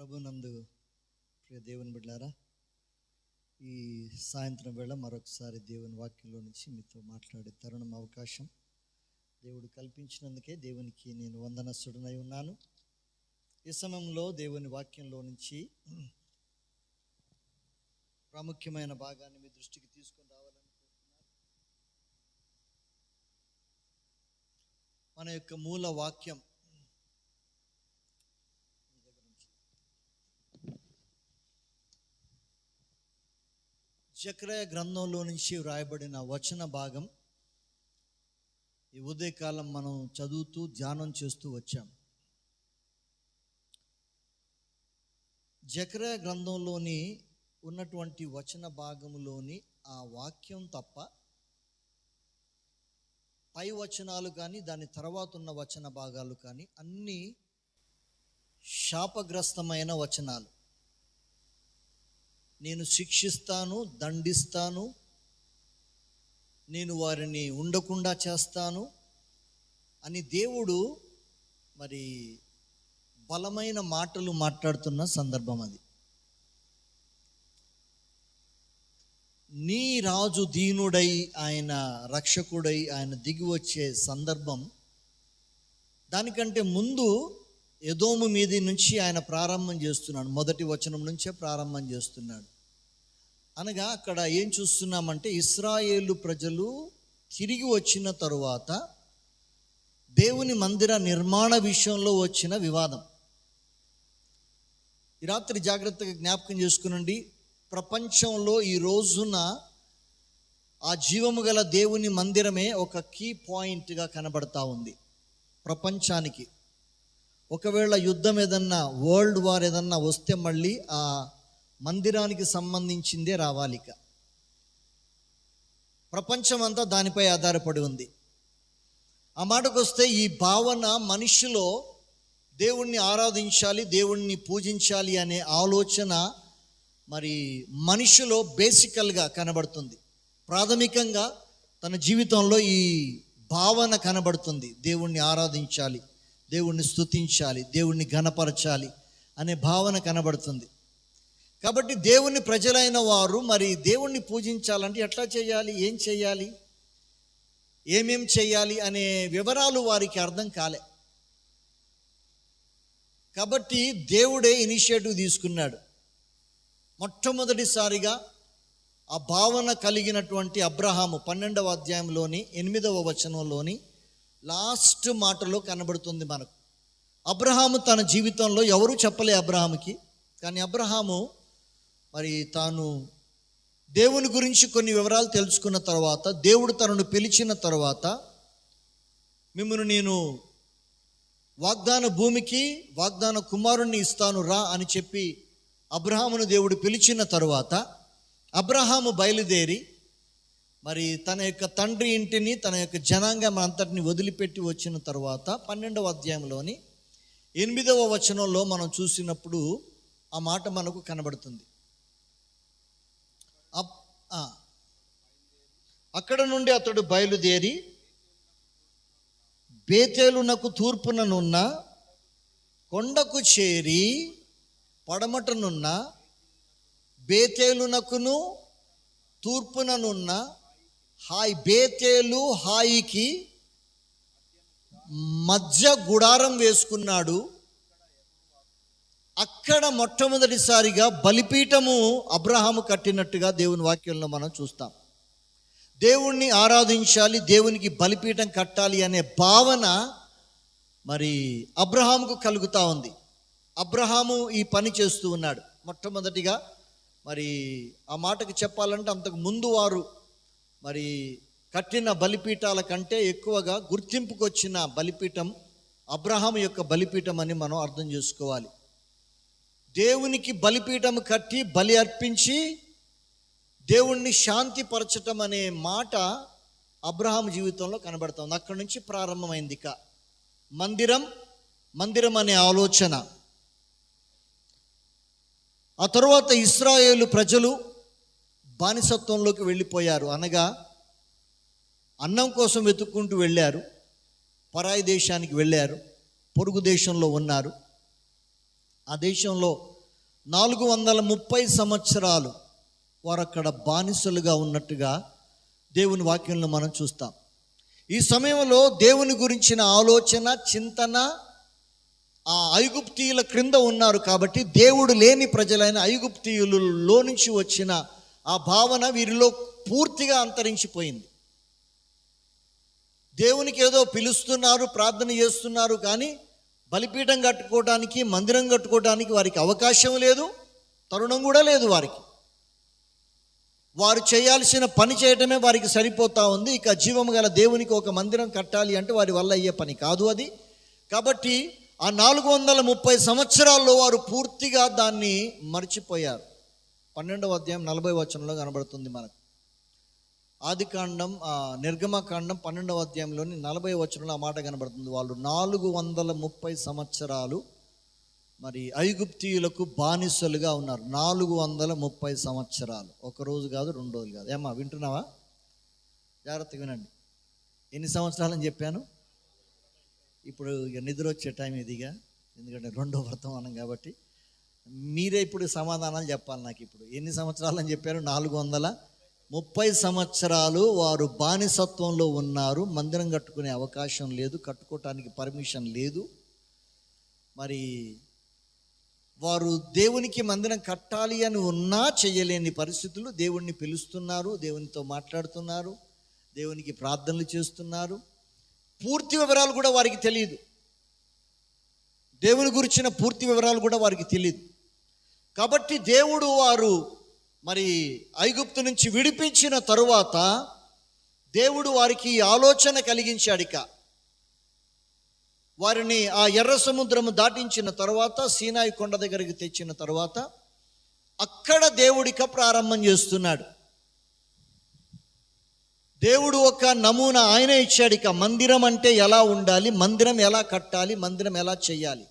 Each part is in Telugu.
ప్రభునందు ప్రియ దేవుని బిడ్డలారా, ఈ సాయంత్రం వేళ మరొకసారి దేవుని వాక్యంలో నుంచి మీతో మాట్లాడే తరుణం అవకాశం దేవుడు కల్పించినందుకే దేవునికి నేను వందనస్తుడనై ఉన్నాను. ఈ సమయంలో దేవుని వాక్యంలో నుంచి ప్రాముఖ్యమైన భాగాన్ని మీ దృష్టికి తీసుకొని రావాలనుకుంటున్నాను. మన యొక్క మూల వాక్యం జకర్యా గ్రంథంలో నుంచి వ్రాయబడిన వచన భాగం. ఈ ఉదయకాలం మనం చదువుతూ ధ్యానం చేస్తూ వచ్చాం. జకర్యా గ్రంథంలోని ఉన్నటువంటి వచన భాగంలోని ఆ వాక్యం తప్ప పై వచనాలు కానీ దాని తర్వాత ఉన్న వచన భాగాలు కానీ అన్నీ శాపగ్రస్తమైన వచనాలు. నేను శిక్షిస్తాను, దండిస్తాను, నేను వారిని ఉండకుండా చేస్తాను అని దేవుడు మరి బలమైన మాటలు మాట్లాడుతున్న సందర్భం అది. నీ రాజు దీనుడై ఆయన రక్షకుడై ఆయన దిగి వచ్చే సందర్భం. దానికంటే ముందు ఎదోము మీది నుంచి ఆయన ప్రారంభం చేస్తున్నాడు. మొదటి వచనం నుంచే ప్రారంభం చేస్తున్నాడు. అనగా అక్కడ ఏం చూస్తున్నామంటే, ఇశ్రాయేలు ప్రజలు తిరిగి వచ్చిన తరువాత దేవుని మందిర నిర్మాణ విషయంలో వచ్చిన వివాదం. ఈ రాత్రి జాగ్రత్తగా జ్ఞాపకం చేసుకునండి. ప్రపంచంలో ఈ రోజున ఆ జీవము గల దేవుని మందిరమే ఒక కీ పాయింట్గా కనబడతా ఉంది ప్రపంచానికి. ఒకవేళ యుద్ధం ఏదన్నా, వరల్డ్ వార్ ఏదన్నా వస్తే మళ్ళీ ఆ మందిరానికి సంబంధించిందే రావాలి. ఇక ప్రపంచం అంతా దానిపై ఆధారపడి ఉంది. ఆ మాటకు వస్తే ఈ భావన మనిషిలో దేవుణ్ణి ఆరాధించాలి, దేవుణ్ణి పూజించాలి అనే ఆలోచన మరి మనిషిలో బేసికల్గా కనబడుతుంది. ప్రాథమికంగా తన జీవితంలో ఈ భావన కనబడుతుంది. దేవుణ్ణి ఆరాధించాలి, దేవుణ్ణి స్తుతించాలి, దేవుణ్ణి ఘనపరచాలి అనే భావన కనబడుతుంది. కాబట్టి దేవుని ప్రజలైన వారు మరి దేవుణ్ణి పూజించాలంటే ఎట్లా చేయాలి, ఏం చేయాలి, ఏమేం చేయాలి అనే వివరాలు వారికి అర్థం కాలే. కాబట్టి దేవుడే ఇనిషియేటివ్ తీసుకున్నాడు. మొట్టమొదటిసారిగా ఆ భావన కలిగినటువంటి అబ్రహాము 12వ అధ్యాయంలోని 8వ వచనంలోని లాస్ట్ మాటలో కనబడుతుంది మనకు. అబ్రహాము తన జీవితంలో ఎవరు చెప్పలే అబ్రహాముకి, కానీ అబ్రహాము మరి తాను దేవుని గురించి కొన్ని వివరాలు తెలుసుకున్న తర్వాత, దేవుడు తనను పిలిచిన తర్వాత, మిమ్మల్ని నేను వాగ్దాన భూమికి వాగ్దాన కుమారుణ్ణి ఇస్తాను రా అని చెప్పి అబ్రహామును దేవుడు పిలిచిన తర్వాత అబ్రహాము బయలుదేరి మరి తన యొక్క తండ్రి ఇంటిని, తన యొక్క జనాంగం అంతటిని వదిలిపెట్టి వచ్చిన తర్వాత 12వ అధ్యాయంలోని 8వ వచనంలో మనం చూసినప్పుడు ఆ మాట మనకు కనబడుతుంది. అక్కడ నుండి అతడు బయలుదేరి బేతేలునకు తూర్పుననున్న కొండకు చేరి, పడమటనున్న బేతేలునకును తూర్పుననున్న బేతేలు హాయికి మధ్య గుడారం వేసుకున్నాడు. అక్కడ మొట్టమొదటిసారిగా బలిపీఠము అబ్రహాము కట్టినట్టుగా దేవుని వాక్యంలో మనం చూస్తాం. దేవుణ్ణి ఆరాధించాలి, దేవునికి బలిపీఠం కట్టాలి అనే భావన మరి అబ్రహాముకు కలుగుతూ ఉంది. అబ్రహాము ఈ పని చేస్తూ ఉన్నాడు. మొట్టమొదటిగా మరి ఆ మాటకి చెప్పాలంటే, అంతకు ముందు వారు మరి కట్టిన బలిపీఠాల కంటే ఎక్కువగా గుర్తింపుకు వచ్చిన బలిపీఠం అబ్రహాము యొక్క బలిపీఠం అని మనం అర్థం చేసుకోవాలి. దేవునికి బలిపీఠం కట్టి బలి అర్పించి దేవుణ్ణి శాంతిపరచటం అనే మాట అబ్రహాము జీవితంలో కనబడుతుంది. అక్కడి నుంచి ప్రారంభమైంది ఇక మందిరం అనే ఆలోచన. ఆ తరువాత ఇశ్రాయేలు ప్రజలు బానిసత్వంలోకి వెళ్ళిపోయారు. అనగా అన్నం కోసం వెతుక్కుంటూ వెళ్ళారు, పరాయి దేశానికి వెళ్ళారు, పొరుగు దేశంలో ఉన్నారు. ఆ దేశంలో 430 సంవత్సరాలు వారు అక్కడ బానిసలుగా ఉన్నట్టుగా దేవుని వాక్యంలో మనం చూస్తాం. ఈ సమయంలో దేవుని గురించిన ఆలోచన, చింతన ఆ ఐగుప్తీయుల క్రింద ఉన్నారు కాబట్టి దేవుడు లేని ప్రజలైన ఐగుప్తీయులలో నుంచి వచ్చిన ఆ భావన వీరిలో పూర్తిగా అంతరించిపోయింది. దేవునికి ఏదో పిలుస్తున్నారు, ప్రార్థన చేస్తున్నారు, కానీ బలిపీఠం కట్టుకోవడానికి, మందిరం కట్టుకోవడానికి వారికి అవకాశం లేదు, తరుణం కూడా లేదు. వారు చేయాల్సిన పని చేయటమే వారికి సరిపోతూ ఉంది. ఇక జీవం గల దేవునికి ఒక మందిరం కట్టాలి అంటే వారి వల్ల అయ్యే పని కాదు అది. కాబట్టి ఆ 430 సంవత్సరాల్లో వారు పూర్తిగా దాన్ని మర్చిపోయారు. 12వ అధ్యాయం 40వ వచనంలో కనబడుతుంది మనకు. ఆదికాండం నిర్గమకాండం 12వ అధ్యాయంలోని 40వ వచనంలో ఆ మాట కనబడుతుంది. వాళ్ళు 430 సంవత్సరాలు మరి ఐగుప్తీయులకు బానిసలుగా ఉన్నారు. 430 సంవత్సరాలు. ఒక రోజు కాదు, 2 రోజులు కాదు. ఏమ్మా వింటున్నావా? జాగ్రత్తగా వినండి. ఎన్ని సంవత్సరాలని చెప్పాను? ఇప్పుడు ఇక నిద్ర వచ్చే టైం ఇదిగా, ఎందుకంటే 2వ వర్తమానం కాబట్టి మీరే ఇప్పుడు సమాధానాలు చెప్పాలి నాకు. ఇప్పుడు ఎన్ని సంవత్సరాలని చెప్పారు? 430 సంవత్సరాలు వారు బానిసత్వంలో ఉన్నారు. మందిరం కట్టుకునే అవకాశం లేదు, కట్టుకోవటానికి పర్మిషన్ లేదు. మరి వారు దేవునికి మందిరం కట్టాలి అని ఉన్నా చేయలేని పరిస్థితులు. దేవుణ్ణి పిలుస్తున్నారు, దేవునితో మాట్లాడుతున్నారు, దేవునికి ప్రార్థనలు చేస్తున్నారు. పూర్తి వివరాలు కూడా వారికి తెలియదు. దేవుని గురించిన పూర్తి వివరాలు కూడా వారికి తెలియదు. కాబట్టి దేవుడు వారు మరి ఐగుప్తు నుంచి విడిపించిన తరువాత దేవుడు వారికి ఆలోచన కలిగించాడు. ఇక వారిని ఆ ఎర్ర సముద్రము దాటించిన తర్వాత సీనాయి కొండ దగ్గరికి తెచ్చిన తర్వాత అక్కడ దేవుడిక ప్రారంభం చేస్తున్నాడు. దేవుడు ఒక నమూనా ఆయన ఇచ్చాడు. ఇక మందిరం అంటే ఎలా ఉండాలి, మందిరం ఎలా కట్టాలి, మందిరం ఎలా చేయాలి.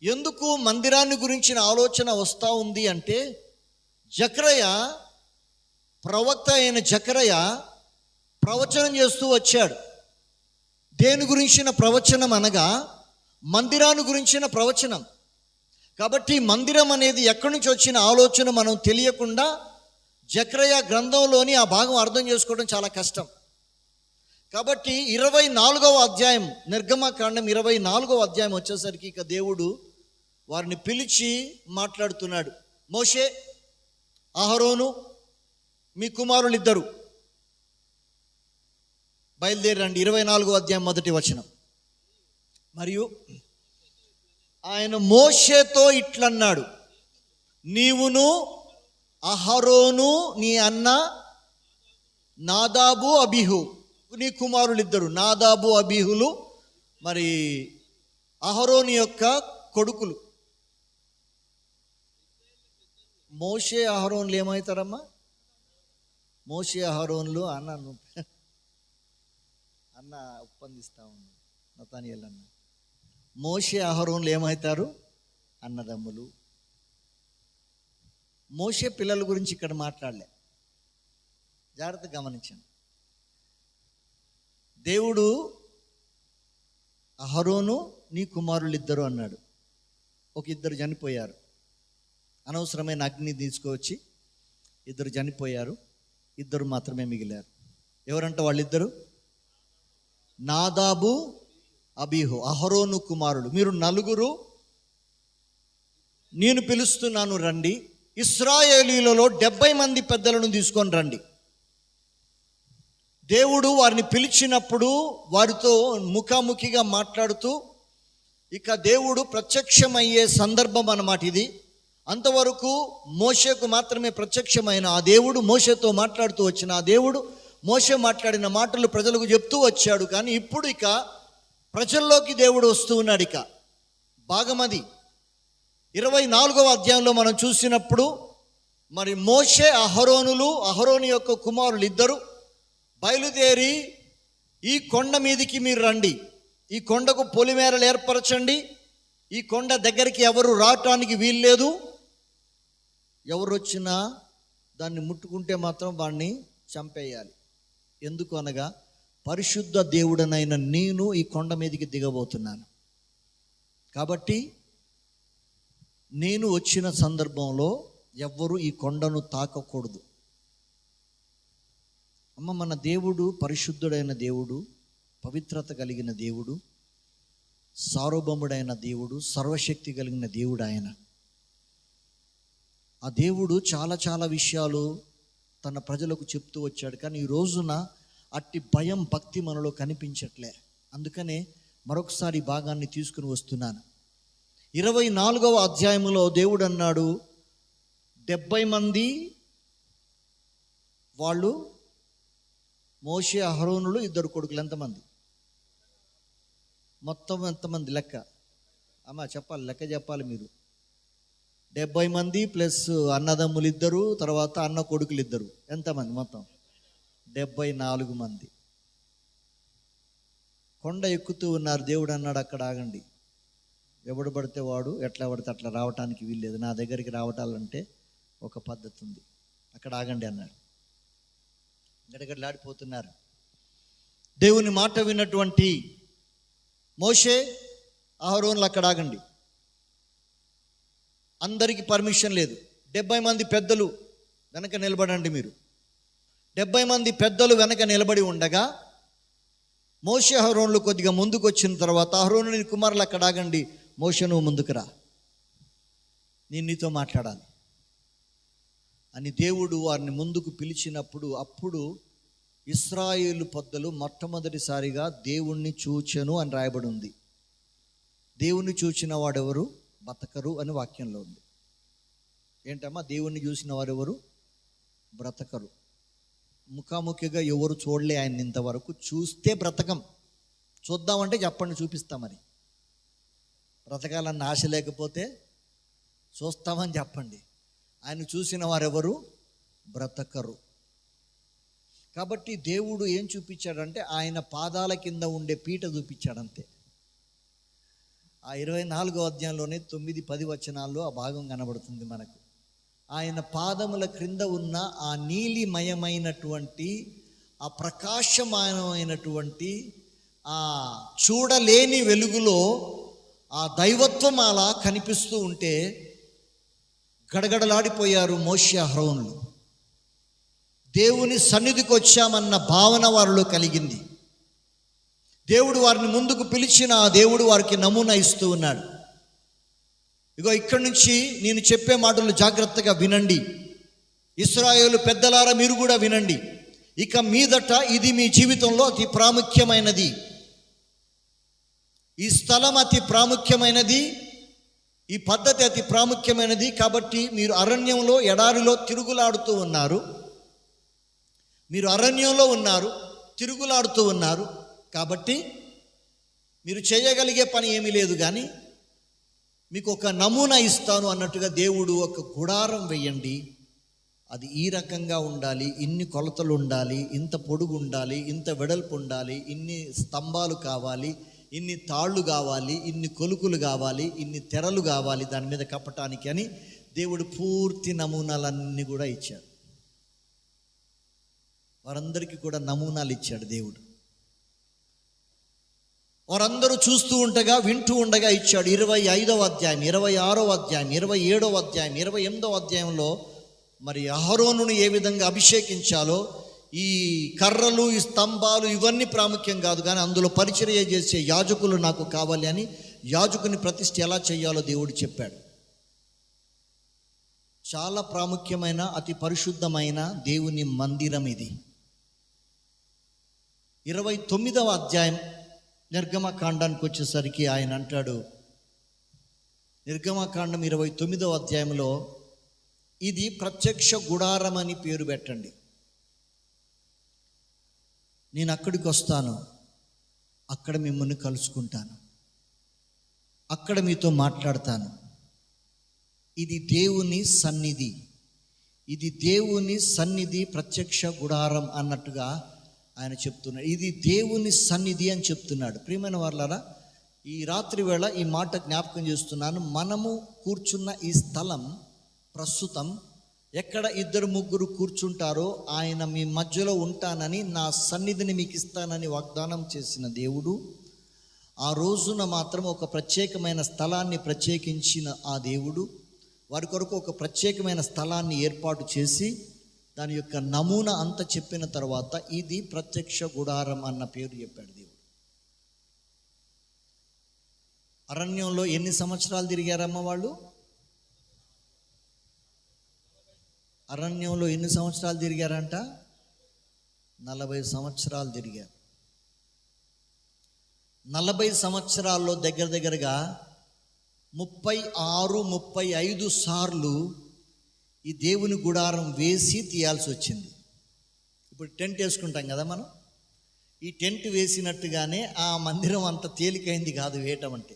ఎందుకు మందిరాన్ని గురించిన ఆలోచన వస్తూ ఉంది అంటే, జకరయ ప్రవక్త అయిన జకరయ ప్రవచనం చేస్తూ వచ్చాడు. దేని గురించిన ప్రవచనం అనగా మందిరాన్ని గురించిన ప్రవచనం. కాబట్టి మందిరం అనేది ఎక్కడి నుంచి వచ్చిన ఆలోచన మనం తెలియకుండా జకరయ గ్రంథంలోని ఆ భాగం అర్థం చేసుకోవడం చాలా కష్టం. కాబట్టి 24వ అధ్యాయం, నిర్గమకాండం 24వ అధ్యాయం వచ్చేసరికి ఇక దేవుడు వారిని పిలిచి మాట్లాడుతున్నాడు. మోషే, అహరోను, మీ కుమారులు ఇద్దరు బయలుదేరండి. 24వ అధ్యాయం 1వ వచనం. మరియు ఆయన మోషేతో ఇట్లన్నాడు, నీవును అహరోను నీ అన్న నాదాబు అబీహు నీ కుమారులు ఇద్దరు. నాదాబు అబీహులు మరి అహరోను యొక్క కొడుకులు. మోషే అహరోన్లు ఏమవుతారమ్మా? మోషే అహరోన్లు అన్న ఒప్పందిస్తా ఉంది నతానియేల్ అన్న. మోషే అహరోన్లు ఏమవుతారు? అన్నదమ్ములు. మోషే పిల్లల గురించి ఇక్కడ మాట్లాడలే, జాగ్రత్తగా గమనించండి. దేవుడు అహరోను నీ కుమారులు ఇద్దరు అన్నాడు. ఒక ఇద్దరు చనిపోయారు, అనవసరమైన అగ్ని తీసుకువచ్చి ఇద్దరు చనిపోయారు. ఇద్దరు మాత్రమే మిగిలారు. ఎవరంట వాళ్ళిద్దరు? నాదాబు అబీహు, అహరోను కుమారులు. మీరు నలుగురు నేను పిలుస్తున్నాను రండి. ఇశ్రాయేలీలలో 70 మంది పెద్దలను తీసుకొని రండి. దేవుడు వారిని పిలిచినప్పుడు వారితో ముఖాముఖిగా మాట్లాడుతూ ఇక దేవుడు ప్రత్యక్షమయ్యే సందర్భం అన్నమాట ఇది. అంతవరకు మోషేకు మాత్రమే ప్రత్యక్షమైన ఆ దేవుడు, మోషేతో మాట్లాడుతూ వచ్చిన ఆ దేవుడు, మోషే మాట్లాడిన మాటలు ప్రజలకు చెప్తూ వచ్చాడు. కానీ ఇప్పుడు ఇక ప్రజల్లోకి దేవుడు వస్తూ ఉన్నాడు. ఇక భాగమది 24వ అధ్యాయంలో మనం చూసినప్పుడు మరి మోషే అహరోనులు, అహరోను యొక్క కుమారులు ఇద్దరు బయలుదేరి ఈ కొండ మీదికి మీరు రండి, ఈ కొండకు పొలిమేరలు ఏర్పరచండి, ఈ కొండ దగ్గరికి ఎవరు రావటానికి వీల్లేదు, ఎవరు వచ్చినా దాన్ని ముట్టుకుంటే మాత్రం వాడిని చంపేయాలి. ఎందుకు అనగా పరిశుద్ధ దేవుడనైన నేను ఈ కొండ మీదకి దిగబోతున్నాను. కాబట్టి నేను వచ్చిన సందర్భంలో ఎవ్వరూ ఈ కొండను తాకకూడదు. మన దేవుడు పరిశుద్ధుడైన దేవుడు, పవిత్రత కలిగిన దేవుడు, సార్వభౌముడైన దేవుడు, సర్వశక్తి కలిగిన దేవుడు ఆయన. ఆ దేవుడు చాలా చాలా విషయాలు తన ప్రజలకు చెప్తూ వచ్చాడు. కానీ ఈ రోజున అట్టి భయం, భక్తి మనలో కనిపించట్లే. అందుకనే మరొకసారి ఈ భాగాన్ని తీసుకుని వస్తున్నాను. 24వ అధ్యాయంలో దేవుడు అన్నాడు, 70 మంది వాళ్ళు మోషే, అహరోనులు, 2 కొడుకులు. ఎంతమంది? మొత్తం ఎంతమంది లెక్క? చెప్పాలి, లెక్క చెప్పాలి మీరు. 70 మంది ప్లస్ అన్నదమ్ములు 2, తర్వాత అన్న కొడుకులు 2. ఎంతమంది మొత్తం? 74 మంది. కొండ ఎక్కుతూ ఉన్నారు. దేవుడు అన్నాడు, అక్కడ ఆగండి. ఎవడు పడితే వాడు ఎట్లా పడితే అట్లా రావటానికి వీల్లేదు. నా దగ్గరికి రావటాలంటే ఒక పద్ధతి ఉంది. అక్కడ ఆగండి అన్నాడు. గడగడలాడిపోతున్నారు. దేవుని మాట విన్నటువంటి మోషే, అహరోనులు అక్కడ ఆగండి. అందరికీ పర్మిషన్ లేదు. 70 మంది పెద్దలు వెనక నిలబడండి. మీరు 70 మంది పెద్దలు వెనక నిలబడి ఉండగా మోషే, అహరోనులు కొద్దిగా ముందుకు వచ్చిన తర్వాత, అహరోను నీ కుమారులు అక్కడ ఆగండి, మోషే నువ్వు ముందుకు రా, నేను నీతో మాట్లాడాలి అని దేవుడు వారిని ముందుకు పిలిచినప్పుడు, అప్పుడు ఇశ్రాయేలు పెద్దలు మొట్టమొదటిసారిగా దేవుణ్ణి చూచెను అని రాయబడి ఉంది. దేవుణ్ణి చూచిన వాడెవరు? బతకరు అని వాక్యంలో ఉంది. ఏంటమ్మా? దేవుణ్ణి చూసిన వారెవరు? బ్రతకరు. ముఖాముఖిగా ఎవరు చూడలే ఆయన ఇంతవరకు. చూస్తే బ్రతకం. చూద్దామంటే చెప్పండి, చూపిస్తామని. బ్రతకాలన్న ఆశ లేకపోతే చూస్తామని చెప్పండి. ఆయన చూసిన వారెవరు? బ్రతకరు. కాబట్టి దేవుడు ఏం చూపించాడంటే ఆయన పాదాల కింద ఉండే పీట చూపించాడంతే. ఆ 24వ అధ్యాయంలోనే 9-10 వచనాల్లో ఆ భాగం కనబడుతుంది మనకు. ఆయన పాదముల క్రింద ఉన్న ఆ నీలిమయమైనటువంటి, ఆ ప్రకాశమానమైనటువంటి, ఆ చూడలేని వెలుగులో ఆ దైవత్వం అలా కనిపిస్తూ ఉంటే గడగడలాడిపోయారు మోషే, అహరోనులు. దేవుని సన్నిధికి వచ్చామన్న భావన వారిలో కలిగింది. దేవుడు వారిని ముందుకు పిలిచిన ఆ దేవుడు వారికి నమూనా ఇస్తూ ఉన్నాడు. ఇగో ఇక్కడి నుంచి నేను చెప్పే మాటలు జాగ్రత్తగా వినండి. ఇశ్రాయేలు పెద్దలారా మీరు కూడా వినండి. ఇక మీదట ఇది మీ జీవితంలో అతి ప్రాముఖ్యమైనది. ఈ స్థలం అతి ప్రాముఖ్యమైనది, ఈ పద్ధతి అతి ప్రాముఖ్యమైనది. కాబట్టి మీరు అరణ్యంలో, ఎడారిలో తిరుగులాడుతూ ఉన్నారు. మీరు అరణ్యంలో ఉన్నారు, తిరుగులాడుతూ ఉన్నారు. కాబట్టి మీరు చేయగలిగే పని ఏమీ లేదు, కానీ మీకు ఒక నమూనా ఇస్తాను అన్నట్టుగా దేవుడు ఒక గుడారం వేయండి. అది ఈ రకంగా ఉండాలి, ఇన్ని కొలతలు ఉండాలి, ఇంత పొడుగు ఉండాలి, ఇంత వెడల్పు ఉండాలి, ఇన్ని స్తంభాలు కావాలి, ఇన్ని తాళ్ళు కావాలి, ఇన్ని కొలుకులు కావాలి, ఇన్ని తెరలు కావాలి దాని మీద కప్పటానికి అని దేవుడు పూర్తి నమూనాలన్నీ కూడా ఇచ్చాడు. వారందరికీ కూడా నమూనాలు ఇచ్చాడు దేవుడు. వారందరూ చూస్తూ ఉండగా, వింటూ ఉండగా ఇచ్చాడు. 25వ అధ్యాయం, 26వ అధ్యాయం, 27వ అధ్యాయం, 28వ అధ్యాయంలో మరి అహరోనును ఏ విధంగా అభిషేకించాలో, ఈ కర్రలు, ఈ స్తంభాలు ఇవన్నీ ప్రాముఖ్యం కాదు, కానీ అందులో పరిచర్య చేసే యాజకులు నాకు కావాలి అని యాజకుని ప్రతిష్ఠ ఎలా చేయాలో దేవుడు చెప్పాడు. చాలా ప్రాముఖ్యమైన, అతి పరిశుద్ధమైన దేవుని మందిరం ఇది. 29వ అధ్యాయం నిర్గమకాండానికి వచ్చేసరికి ఆయన అంటాడు, నిర్గమకాండం 29వ అధ్యాయంలో, ఇది ప్రత్యక్ష గుడారం అని పేరు పెట్టండి. నేను అక్కడికి వస్తాను, అక్కడ మిమ్మల్ని కలుసుకుంటాను, అక్కడ మీతో మాట్లాడతాను. ఇది దేవుని సన్నిధి, ఇది దేవుని సన్నిధి, ప్రత్యక్ష గుడారం అన్నట్టుగా ఆయన చెప్తున్నాడు. ఇది దేవుని సన్నిధి అని చెప్తున్నాడు. ప్రియమైన వారలారా, ఈ రాత్రి వేళ ఈ మాట జ్ఞాపకం చేస్తున్నాను. మనము కూర్చున్న ఈ స్థలం ప్రస్తుతం ఎక్కడ 2-3 కూర్చుంటారో ఆయన మీ మధ్యలో ఉంటానని, నా సన్నిధిని మీకు ఇస్తానని వాగ్దానం చేసిన దేవుడు, ఆ రోజున మాత్రం ఒక ప్రత్యేకమైన స్థలాన్ని ప్రత్యేకించిన ఆ దేవుడు వారి కొరకు ఒక ప్రత్యేకమైన స్థలాన్ని ఏర్పాటు చేసి దాని యొక్క నమూనా అంత చెప్పిన తర్వాత ఇది ప్రత్యక్ష గుడారం అన్న పేరు చెప్పాడు దేవుడు. అరణ్యంలో ఎన్ని సంవత్సరాలు తిరిగారమ్మ వాళ్ళు? అరణ్యంలో ఎన్ని సంవత్సరాలు తిరిగారంట? 40 సంవత్సరాలు తిరిగారు. 40 సంవత్సరాల్లో దగ్గరగా 36-35 సార్లు ఈ దేవుని గుడారం వేసి తీయాల్సి వచ్చింది. ఇప్పుడు టెంట్ వేసుకుంటాం కదా మనం, ఈ టెంట్ వేసినట్టుగానే ఆ మందిరం అంత తేలికైంది కాదు వేయటం అంటే.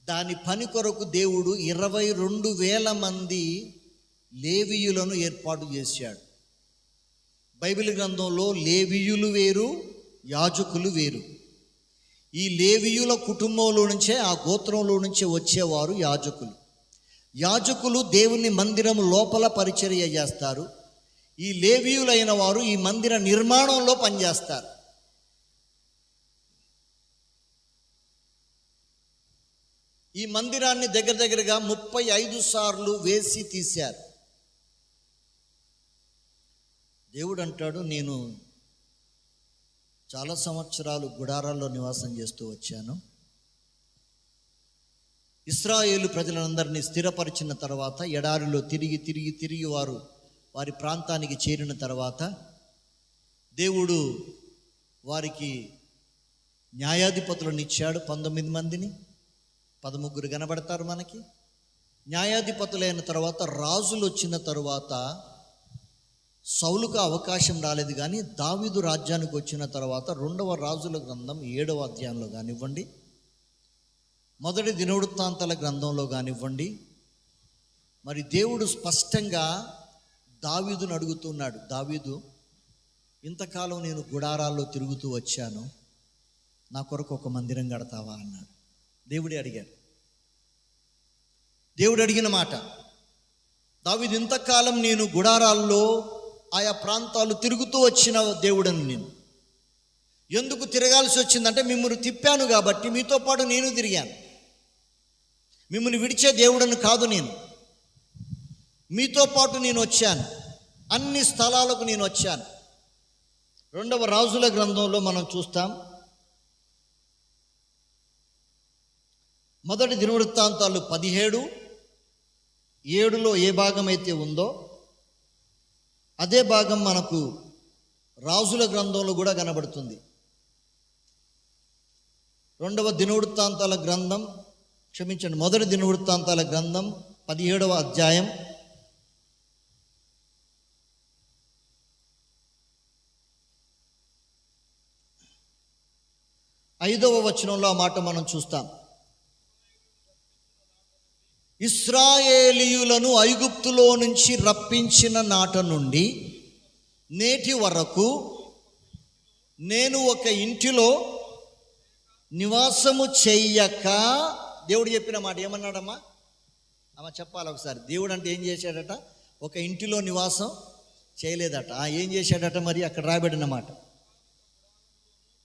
దాని పని కొరకు దేవుడు 22,000 మంది లేవీయులను ఏర్పాటు చేశాడు. బైబిల్ గ్రంథంలో లేవీయులు వేరు, యాజకులు వేరు. ఈ లేవీయుల కుటుంబంలో నుంచే, ఆ గోత్రంలో నుంచే వచ్చేవారు యాజకులు. యాజకులు దేవుని మందిరం లోపల పరిచర్య చేస్తారు. ఈ లేవీయులైన వారు ఈ మందిర నిర్మాణంలో పనిచేస్తారు. ఈ మందిరాన్ని దగ్గరగా 35 సార్లు వేసి తీశారు. దేవుడు అంటాడు, నేను చాలా సంవత్సరాలు గుడారాల్లో నివాసం చేస్తూ వచ్చాను. ఇశ్రాయేలు ప్రజలందరినీ స్థిరపరిచిన తర్వాత, ఎడారిలో తిరిగి వారు వారి ప్రాంతానికి చేరిన తర్వాత దేవుడు వారికి న్యాయాధిపతులను ఇచ్చాడు. 19 మందిని, 13 కనబడతారు మనకి. న్యాయాధిపతులైన తర్వాత రాజులు వచ్చిన తరువాత సౌలుకు అవకాశం రాలేదు. కానీ దావీదు రాజ్యానికి వచ్చిన తర్వాత 2వ రాజుల గ్రంథం 7వ అధ్యాయంలో కానివ్వండి, 1 దినవృత్తాంతాల గ్రంథంలో కానివ్వండి, మరి దేవుడు స్పష్టంగా దావీదును అడుగుతున్నాడు. దావీదు, ఇంతకాలం నేను గుడారాల్లో తిరుగుతూ వచ్చాను, నా కొరకు ఒక మందిరం కడతావా అన్నాడు. దేవుడే అడిగాడు. దేవుడు అడిగిన మాట, దావీదు, ఇంతకాలం నేను గుడారాల్లో ఆయా ప్రాంతాలు తిరుగుతూ వచ్చిన దేవుడని నేను ఎందుకు తిరగాల్సి వచ్చిందంటే, మిమ్మల్ని తిప్పాను కాబట్టి మీతో పాటు నేను తిరిగాను. మిమ్మల్ని విడిచే దేవుడని కాదు, నేను మీతో పాటు నేను వచ్చాను. అన్ని స్థలాలకు నేను వచ్చాను. 2వ రాజుల గ్రంథంలో మనం చూస్తాం. 1 దినవృత్తాంతాలు 17:7లో ఏ భాగం అయితే ఉందో అదే భాగం మనకు రాజుల గ్రంథంలో కూడా కనబడుతుంది. 2వ దినవృత్తాంతాల గ్రంథం, 1 దినవృత్తాంతాల గ్రంథం 17వ అధ్యాయం 5వ వచనంలో ఆ మాట మనం చూస్తాం. ఇశ్రాయేలీయులను ఐగుప్తులో నుంచి రప్పించిన నాట నుండి నేటి వరకు నేను ఒక ఇంటిలో నివాసము చెయ్యక, దేవుడు చెప్పిన మాట ఏమన్నాడమ్మా? అమ్మ చెప్పాలి ఒకసారి. దేవుడు అంటే ఏం చేశాడట? ఒక ఇంటిలో నివాసం చేయలేదట. ఏం చేశాడట? మరి అక్కడ రాబడిన మాట,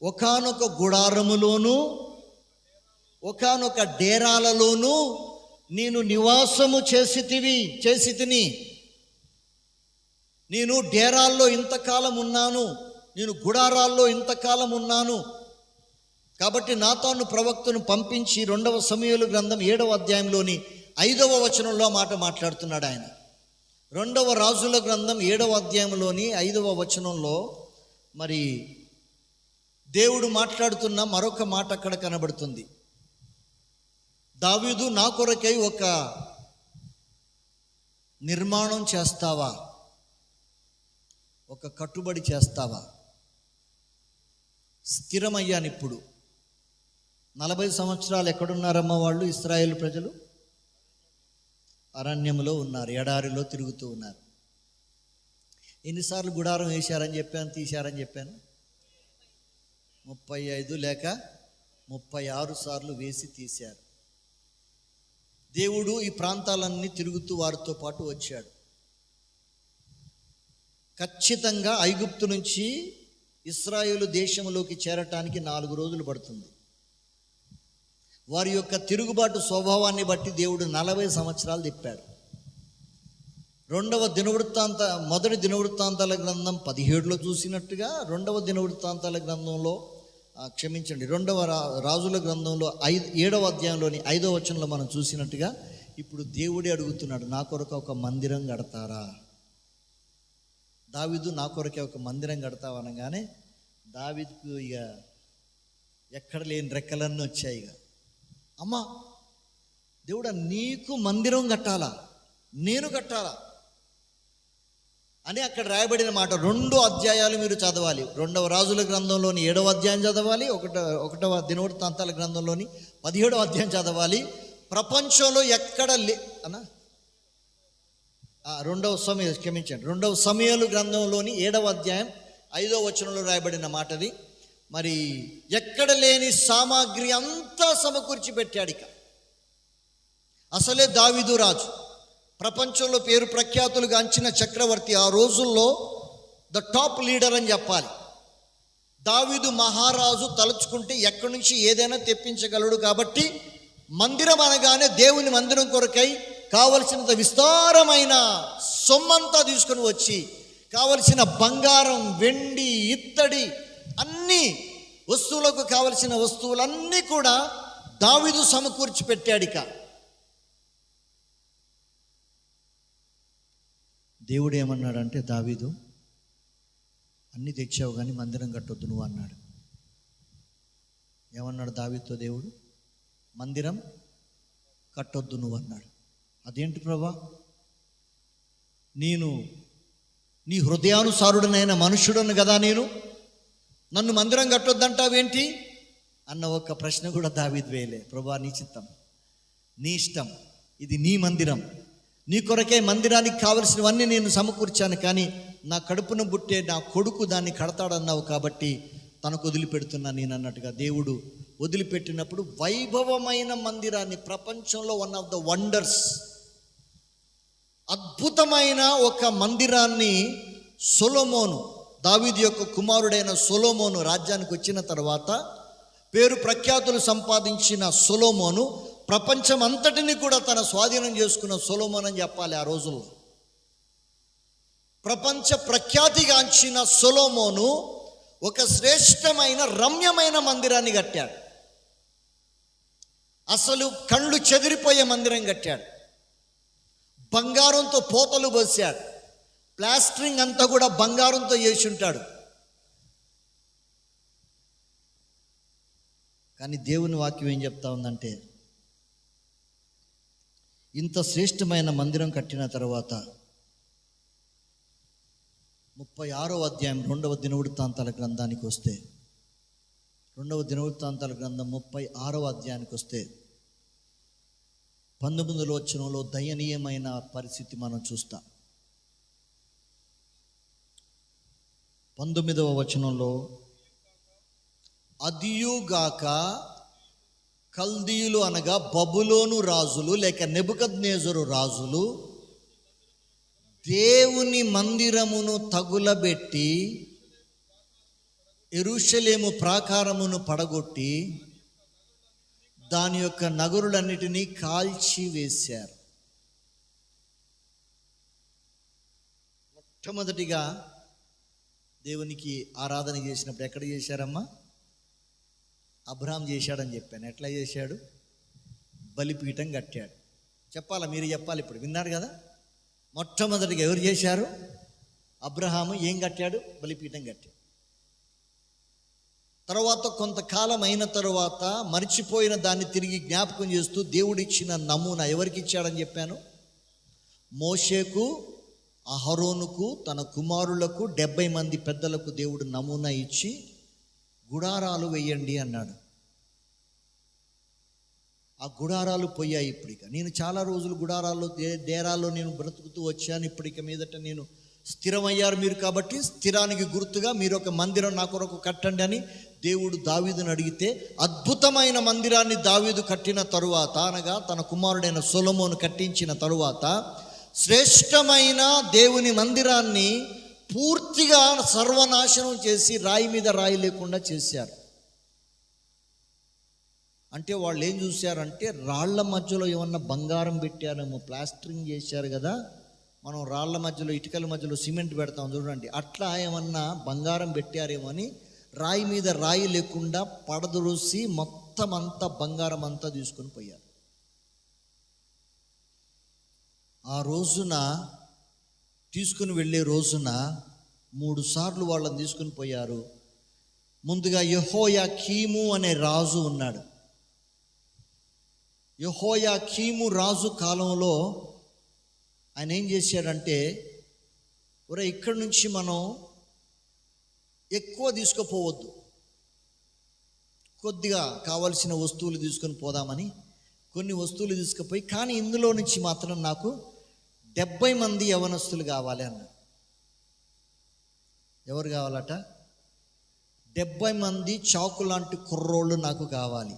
ఒకానొక గుడారములోను ఒకానొక డేరాలలోను నేను నివాసము చేసి తిని. నేను డేరాల్లో ఇంతకాలం ఉన్నాను, నేను గుడారాల్లో ఇంతకాలం ఉన్నాను. కాబట్టి నాతాను ప్రవక్తను పంపించి 2వ సమూయేలు గ్రంథం 7వ అధ్యాయంలోని 5వ వచనంలో మాట మాట్లాడుతున్నాడు ఆయన. 2వ రాజుల గ్రంథం 7వ అధ్యాయంలోని 5వ వచనంలో మరి దేవుడు మాట్లాడుతున్న మరొక మాట అక్కడ కనబడుతుంది. దావీదు, నా కొరకై ఒక నిర్మాణం చేస్తావా, ఒక కట్టుబడి చేస్తావా? స్థిరమయ్యాను. ఇప్పుడు 40 సంవత్సరాలు ఎక్కడున్నారమ్మ వాళ్ళు? ఇశ్రాయేలు ప్రజలు అరణ్యంలో ఉన్నారు, ఎడారిలో తిరుగుతూ ఉన్నారు. ఎన్నిసార్లు గుడారం వేశారని చెప్పాను, తీశారని చెప్పాను? 35 లేక 36 సార్లు వేసి తీశారు. దేవుడు ఈ ప్రాంతాలన్నీ తిరుగుతూ వారితో పాటు వచ్చాడు. ఖచ్చితంగా ఐగుప్తు నుంచి ఇశ్రాయేలు దేశంలోకి చేరటానికి 4 రోజులు పడుతుంది. వారి యొక్క తిరుగుబాటు స్వభావాన్ని బట్టి దేవుడు 40 సంవత్సరాలు తిప్పాడు. మొదటి దినవృత్తాంతాల గ్రంథం 17లో చూసినట్టుగా రెండవ దినవృత్తాంతాల గ్రంథంలో రెండవ రాజుల గ్రంథంలో 7వ అధ్యాయంలోని 5వ వచనంలో మనం చూసినట్టుగా ఇప్పుడు దేవుడే అడుగుతున్నాడు, నా కొరకు ఒక మందిరం కడతారా? దావీదు నా కొరకే ఒక మందిరం కడతావు అనగానే దావీదుకు ఇక ఎక్కడ లేని రెక్కలన్నీ వచ్చాయి. ఇక అమ్మా దేవుడా, నీకు మందిరం కట్టాలా, నేను కట్టాలా అని అక్కడ రాయబడిన మాట 2 అధ్యాయాలు మీరు చదవాలి. 2వ రాజుల గ్రంథంలోని 7వ అధ్యాయం చదవాలి, 1వ దినవృత్తాంతాల గ్రంథంలోని 17వ అధ్యాయం చదవాలి. ప్రపంచంలో ఎక్కడ అన్నా 2వ సమూయేలు గ్రంథంలోని 7వ అధ్యాయం 5వ వచనంలో రాయబడిన మాటది. మరి ఎక్కడ లేని సామాగ్రి అంతా సమకూర్చి పెట్టాడు. ఇక అసలే దావీదు రాజు, ప్రపంచంలో పేరు ప్రఖ్యాతులు గాంచిన చక్రవర్తి, ఆ రోజుల్లో ద టాప్ లీడర్ అని చెప్పాలి. దావీదు మహారాజు తలుచుకుంటే ఎక్కడి నుంచి ఏదైనా తెప్పించగలడు. కాబట్టి మందిరం అనగానే దేవుని మందిరం కొరకై కావలసినంత విస్తారమైన సొమ్మంతా తీసుకొని వచ్చి కావలసిన బంగారం, వెండి, ఇత్తడి అన్ని వస్తువులకు కావలసిన వస్తువులన్నీ కూడా దావీదు సమకూర్చి పెట్టాడు. ఇక దేవుడు ఏమన్నాడంటే, దావీదు అన్నీ తెచ్చావు కానీ మందిరం కట్టొద్దు నువ్వు అన్నాడు. ఏమన్నాడు దావీదుతో దేవుడు? మందిరం కట్టొద్దు నువ్వు అన్నాడు. అదేంటి ప్రభా, నేను నీ హృదయానుసారుడనైన మనుష్యుడను కదా, నన్ను మందిరం కట్టొద్దంటావేంటి అన్న ఒక ప్రశ్న కూడా దావీదు వేయలే. ప్రభా, నీ చిత్తం, నీ ఇష్టం, ఇది నీ మందిరం, నీ కొరకే మందిరానికి కావలసినవన్నీ నేను సమకూర్చాను, కానీ నా కడుపున పుట్టే నా కొడుకు దాన్ని కడతాడన్నావు కాబట్టి తనకు వదిలిపెడుతున్నా నేను అన్నట్టుగా దేవుడు వదిలిపెట్టినప్పుడు వైభవమైన మందిరాన్ని, ప్రపంచంలో వన్ ఆఫ్ ద వండర్స్, అద్భుతమైన ఒక మందిరాన్ని సొలొమోను, దావీదు యొక్క కుమారుడైన సొలొమోను రాజ్యానికి వచ్చిన తర్వాత పేరు ప్రఖ్యాతులు సంపాదించిన సొలొమోను, ప్రపంచం అంతటిని కూడా తన స్వాధీనం చేసుకున్న సొలొమోను అని చెప్పాలి. ఆ రోజుల్లో ప్రపంచ ప్రఖ్యాతిగాంచిన సొలొమోను ఒక శ్రేష్టమైన రమ్యమైన మందిరాన్ని కట్టాడు. అసలు కళ్ళు చెదిరిపోయే మందిరం కట్టాడు. బంగారంతో పోతలు పోసాడు. ప్లాస్టరింగ్ అంతా కూడా బంగారంతో చేసి ఉంటాడు. కానీ దేవుని వాక్యం ఏం చెప్తా ఉందంటే, ఇంత శ్రేష్టమైన మందిరం కట్టిన తర్వాత 36వ అధ్యాయం 2వ దినవృత్తాంతాల గ్రంథానికి వస్తే, 2వ దినవృత్తాంతాల గ్రంథం 36వ అధ్యాయానికి వస్తే 19వ వచనంలో దయనీయమైన పరిస్థితి మనం చూస్తాం. 19వ వచనంలో, అదియుగాక కల్దీయులు అనగా బబులోను రాజులు లేక నెబుకద్నెజరు రాజులు దేవుని మందిరమును తగులబెట్టి యెరూషలేము ప్రాకారమును పడగొట్టి దాని యొక్క నగరులన్నిటినీ కాల్చి వేశారు. మొట్టమొదటిగా దేవునికి ఆరాధన చేసినప్పుడు ఎక్కడ చేశారమ్మా? అబ్రహాం చేశాడని చెప్పాను. ఎట్లా చేశాడు? బలిపీఠం కట్టాడు. చెప్పాలా? మీరు చెప్పాలి. ఇప్పుడు విన్నారు కదా. మొట్టమొదటిగా ఎవరు చేశారు? అబ్రహాము. ఏం కట్టాడు? బలిపీఠం కట్టాడు. తర్వాత కొంతకాలం అయిన తర్వాత మర్చిపోయిన దాన్ని తిరిగి జ్ఞాపకం చేస్తూ దేవుడిచ్చిన నమూనా ఎవరికి ఇచ్చాడని చెప్పాను? మోషేకు, అహరోనుకు, తన కుమారులకు 70 మంది పెద్దలకు దేవుడు నమూనా ఇచ్చి గుడారాలు వేయండి అన్నాడు. ఆ గుడారాలు పోయాయి. ఇప్పటిక నేను చాలా రోజులు గుడారాల్లో డేరాల్లో నేను బ్రతుకుతూ వచ్చాను. ఇప్పటిక మీదట నేను స్థిరమయ్యారు మీరు, కాబట్టి స్థిరానికి గుర్తుగా మీరు ఒక మందిరం నా కొరకు కట్టండి అని దేవుడు దావీదును అడిగితే, అద్భుతమైన మందిరాన్ని దావీదు కట్టిన తరువాత, అనగా తన కుమారుడైన సొలొమోను కట్టించిన తరువాత, శ్రేష్టమైన దేవుని మందిరాన్ని పూర్తిగా సర్వనాశనం చేసి రాయి మీద రాయి లేకుండా చేశారు. అంటే వాళ్ళు ఏం చూశారంటే రాళ్ల మధ్యలో ఏమన్నా బంగారం పెట్టారేమో, ప్లాస్టరింగ్ చేశారు కదా, మనం రాళ్ల మధ్యలో ఇటుకల మధ్యలో సిమెంట్ పెడతాం చూడండి, అట్లా ఏమన్నా బంగారం పెట్టారేమో అని రాయి మీద రాయి లేకుండా పడదొరిసి మొత్తం అంతా బంగారం అంతా తీసుకొని పోయారు. ఆ రోజున తీసుకుని వెళ్ళే రోజున 3 సార్లు వాళ్ళని తీసుకుని పోయారు. ముందుగా యెహోయాకీము అనే రాజు ఉన్నాడు. యెహోయాకీము రాజు కాలంలో ఆయన ఏం చేశాడంటే, ఇక్కడి నుంచి మనం ఎక్కువ తీసుకుపోవద్దు, కొద్దిగా కావలసిన వస్తువులు తీసుకొని పోదామని కొన్ని వస్తువులు తీసుకుపోయి, కానీ ఇందులో నుంచి మాత్రం నాకు 70 మంది యవనస్తులు కావాలి అన్నాడు. ఎవరు కావాలట? 70 మంది చాకు లాంటి కుర్రోళ్ళు నాకు కావాలి,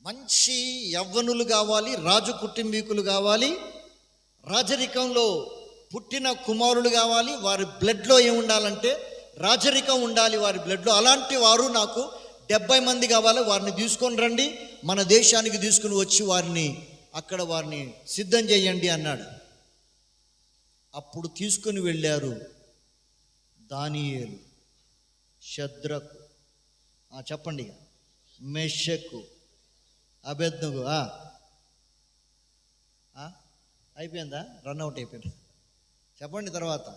మంచి యవ్వనులు కావాలి, రాజు కుటుంబీకులు కావాలి, రాజరికంలో పుట్టిన కుమారులు కావాలి, వారి బ్లడ్లో ఏముండాలంటే రాజరికం ఉండాలి వారి బ్లడ్లో, అలాంటి వారు నాకు 70 మంది కావాలి, వారిని తీసుకొని రండి, మన దేశానికి తీసుకుని వచ్చి అక్కడ వారిని సిద్ధం చేయండి అన్నాడు. అప్పుడు తీసుకుని వెళ్ళారు దానియేలు, షద్రకు, చెప్పండి, మెషకు, అబేద్నెగో. అయిపోయిందా? రన్అవుట్ అయిపోయింది. చెప్పండి. తర్వాత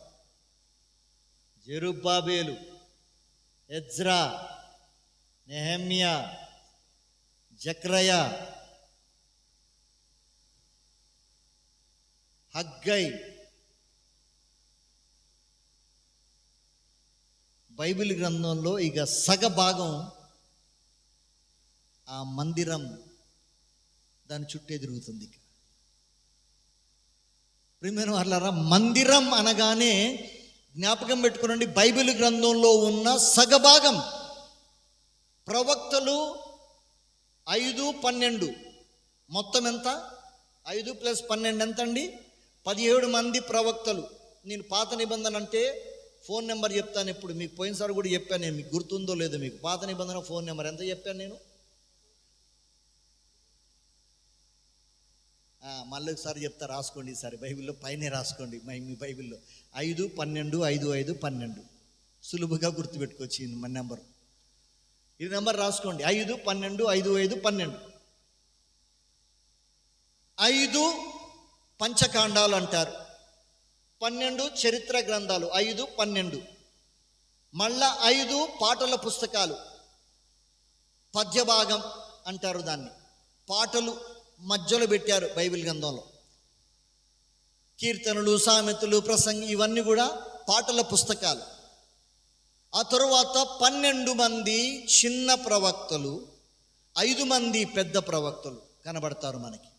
జెరుబ్బాబేలు, ఎజ్రా, నెహెమ్యా, జక్రయా, హగ్గై. బైబిల్ గ్రంథంలో ఇక సగభాగం ఆ మందిరం దాని చుట్టే తిరుగుతుంది. ఇక ప్రియమైన వాళ్ళారా, మందిరం అనగానే జ్ఞాపకం పెట్టుకోనండి, బైబిల్ గ్రంథంలో ఉన్న సగభాగం ప్రవక్తలు 5, 12 మొత్తం ఎంత? 5 + 12 ఎంత అండి? 17 మంది ప్రవక్తలు. నేను పాత నిబంధన అంటే ఫోన్ నెంబర్ చెప్తాను ఎప్పుడు, మీకు పోయినసారి కూడా చెప్పాను నేను, మీకు గుర్తుందో లేదో మీకు. పాత నిబంధన ఫోన్ నెంబర్ ఎంత చెప్పాను నేను? మళ్ళీ ఒకసారి చెప్తా, రాసుకోండి. ఈసారి బైబిల్లో పైనే రాసుకోండి, మీ బైబిల్లో 5, 12, 5, 5, 12 సులువుగా గుర్తుపెట్టుకోవచ్చు మన నెంబర్. ఈ నెంబర్ రాసుకోండి, 5, 12, 5, 5, 12. 5 పంచకాండాలు అంటారు, 12 చరిత్ర గ్రంథాలు, 5, 12. మళ్ళా 5 పాటల పుస్తకాలు, పద్యభాగం అంటారు దాన్ని. పాటలు మధ్యలో పెట్టారు బైబిల్ గ్రంథంలో. కీర్తనలు, సామెతలు, ప్రసంగి, ఇవన్నీ కూడా పాటల పుస్తకాలు. ఆ తరువాత 12 మంది చిన్న ప్రవక్తలు, 5 మంది పెద్ద ప్రవక్తలు కనబడతారు మనకి.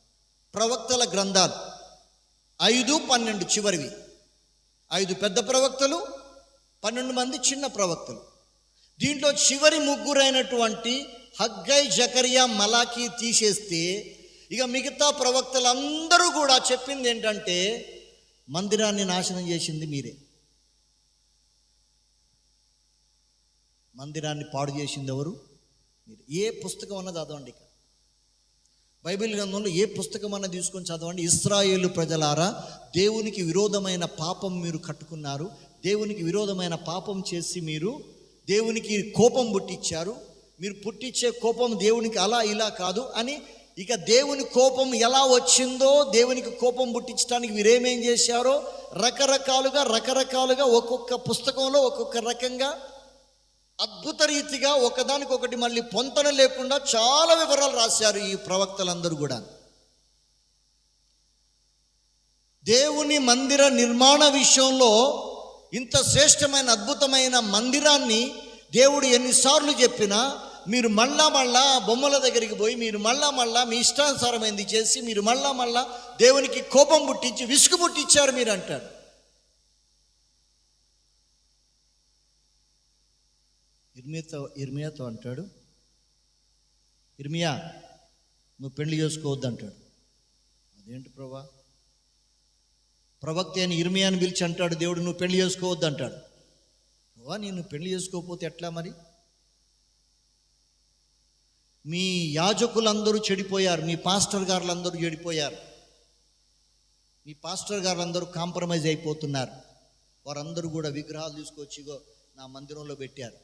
ప్రవక్తల గ్రంథాలు 5, 12 చివరివి. 5 పెద్ద ప్రవక్తలు, 12 మంది చిన్న ప్రవక్తలు. దీంట్లో చివరి 3 హగ్గై, జకరియా, మలాకీ తీసేస్తే ఇక మిగతా ప్రవక్తలందరూ కూడా చెప్పింది ఏంటంటే, మందిరాన్ని నాశనం చేసింది మీరే, మందిరాన్ని పాడు చేసింది ఎవరు? మీరు. ఏ పుస్తకం అన్నది చదవండి, ఇక బైబిల్ గ్రంథంలో ఏ పుస్తకం అన్న తీసుకొని చదవండి. ఇశ్రాయేలు ప్రజలారా, దేవునికి విరోధమైన పాపం మీరు కట్టుకున్నారు, దేవునికి విరోధమైన పాపం చేసి మీరు దేవునికి కోపం పుట్టించారు. మీరు పుట్టించే కోపం దేవునికి అలా ఇలా కాదు అని, ఇక దేవుని కోపం ఎలా వచ్చిందో, దేవునికి కోపం పుట్టించడానికి మీరేమేం చేశారో రకరకాలుగా ఒక్కొక్క పుస్తకంలో ఒక్కొక్క రకంగా అద్భుత రీతిగా ఒకదానికొకటి మళ్ళీ పొంతన లేకుండా చాలా వివరాలు రాశారు ఈ ప్రవక్తలందరూ కూడా. దేవుని మందిర నిర్మాణ విషయంలో ఇంత శ్రేష్టమైన అద్భుతమైన మందిరాన్ని దేవుడు ఎన్నిసార్లు చెప్పినా, మీరు మళ్ళా బొమ్మల దగ్గరికి పోయి, మీరు మళ్ళా మీ ఇష్టానుసారమైంది చేసి, మీరు మళ్ళా దేవునికి కోపం పుట్టించి విసుగు పుట్టించారు మీరు అంటాడు. ఇర్మియాతో అంటాడు, ఇర్మియా నువ్వు పెళ్లి చేసుకోవద్దు అంటాడు. అదేంటి ప్రభా? ప్రవక్త అని ఇర్మియాని పిలిచి అంటాడు దేవుడు, నువ్వు పెళ్లి చేసుకోవద్దు అంటాడు. ప్రభా నేను పెళ్లి చేసుకోకపోతే ఎట్లా మరి? మీ యాజకులందరూ చెడిపోయారు, మీ పాస్టర్ గారులందరూ చెడిపోయారు, మీ పాస్టర్ గారులందరూ కాంప్రమైజ్ అయిపోతున్నారు. వారందరూ కూడా విగ్రహాలు తీసుకొచ్చి నా మందిరంలో పెట్టారు.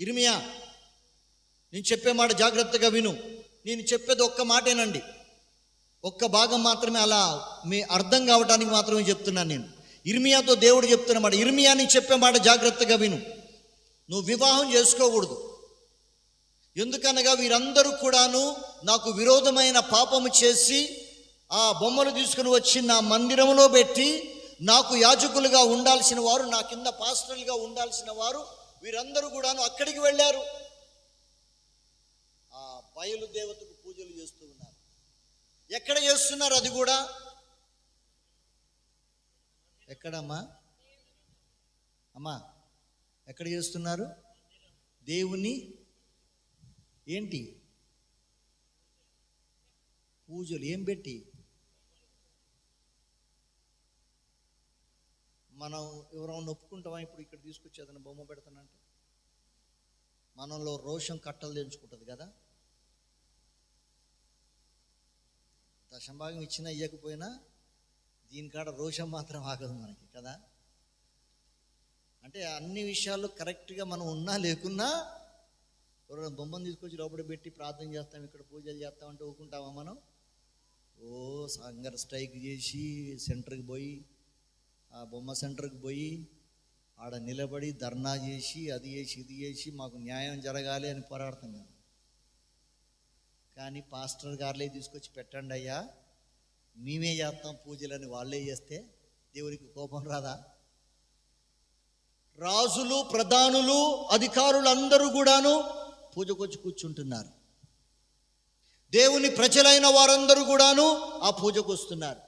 ఇర్మియా, నేను చెప్పే మాట జాగ్రత్తగా విను. నేను చెప్పేది ఒక్క మాటేనండి, ఒక్క భాగం మాత్రమే, అలా మీ అర్థం కావడానికి మాత్రమే చెప్తున్నాను. నేను ఇర్మియాతో దేవుడు చెప్తున్న మాట, ఇర్మియా నేను చెప్పే మాట జాగ్రత్తగా విను. నువ్వు వివాహం చేసుకోకూడదు. ఎందుకనగా వీరందరూ కూడాను నాకు విరోధమైన పాపము చేసి ఆ బొమ్మలు తీసుకుని వచ్చి నా మందిరంలో పెట్టి నాకు యాజకులుగా ఉండాల్సిన వారు, నా కింద పాస్టర్లుగా ఉండాల్సిన వారు వీరందరూ కూడాను అక్కడికి వెళ్ళారు. ఆ బయలు దేవతకు పూజలు చేస్తూ ఉన్నారు. ఎక్కడ చేస్తున్నారు? అది కూడా ఎక్కడమ్మా? అమ్మా, ఎక్కడ చేస్తున్నారు? దేవుని ఏంటి పూజలు ఏం పెట్టి? మనం ఎవరైనా ఒప్పుకుంటామా? ఇప్పుడు ఇక్కడ తీసుకొచ్చి ఏదైనా బొమ్మ పెడతానంటే మనలో రోషం కట్టలు తెంచుకుంటుంది కదా. దశంభాగం ఇచ్చినా ఇవ్వకపోయినా దీనికాడ రోషం మాత్రం ఆగదు మనకి కదా. అంటే అన్ని విషయాల్లో కరెక్ట్గా మనం ఉన్నా లేకున్నా ఎవరైనా బొమ్మను తీసుకొచ్చి లోపల పెట్టి ప్రార్థన చేస్తాం, ఇక్కడ పూజలు చేస్తామంటే ఊరుకుంటామా మనం? ఓ సంగర్ స్ట్రైక్ చేసి సెంటర్కి పోయి, ఆ బొమ్మ సెంటర్కి పోయి ఆడ నిలబడి ధర్నా చేసి అది చేసి ఇది చేసి మాకు న్యాయం జరగాలి అని పోరాడతాం కదా. కానీ పాస్టర్ గారులే తీసుకొచ్చి పెట్టండి అయ్యా, మేమే చేస్తాం పూజలని వాళ్ళే చేస్తే దేవునికి కోపం రాదా? రాజులు, ప్రధానులు, అధికారులు అందరూ కూడాను పూజకొచ్చి కూర్చుంటున్నారు. దేవుని ప్రజలైన వారందరూ కూడాను ఆ పూజకు వస్తున్నారు.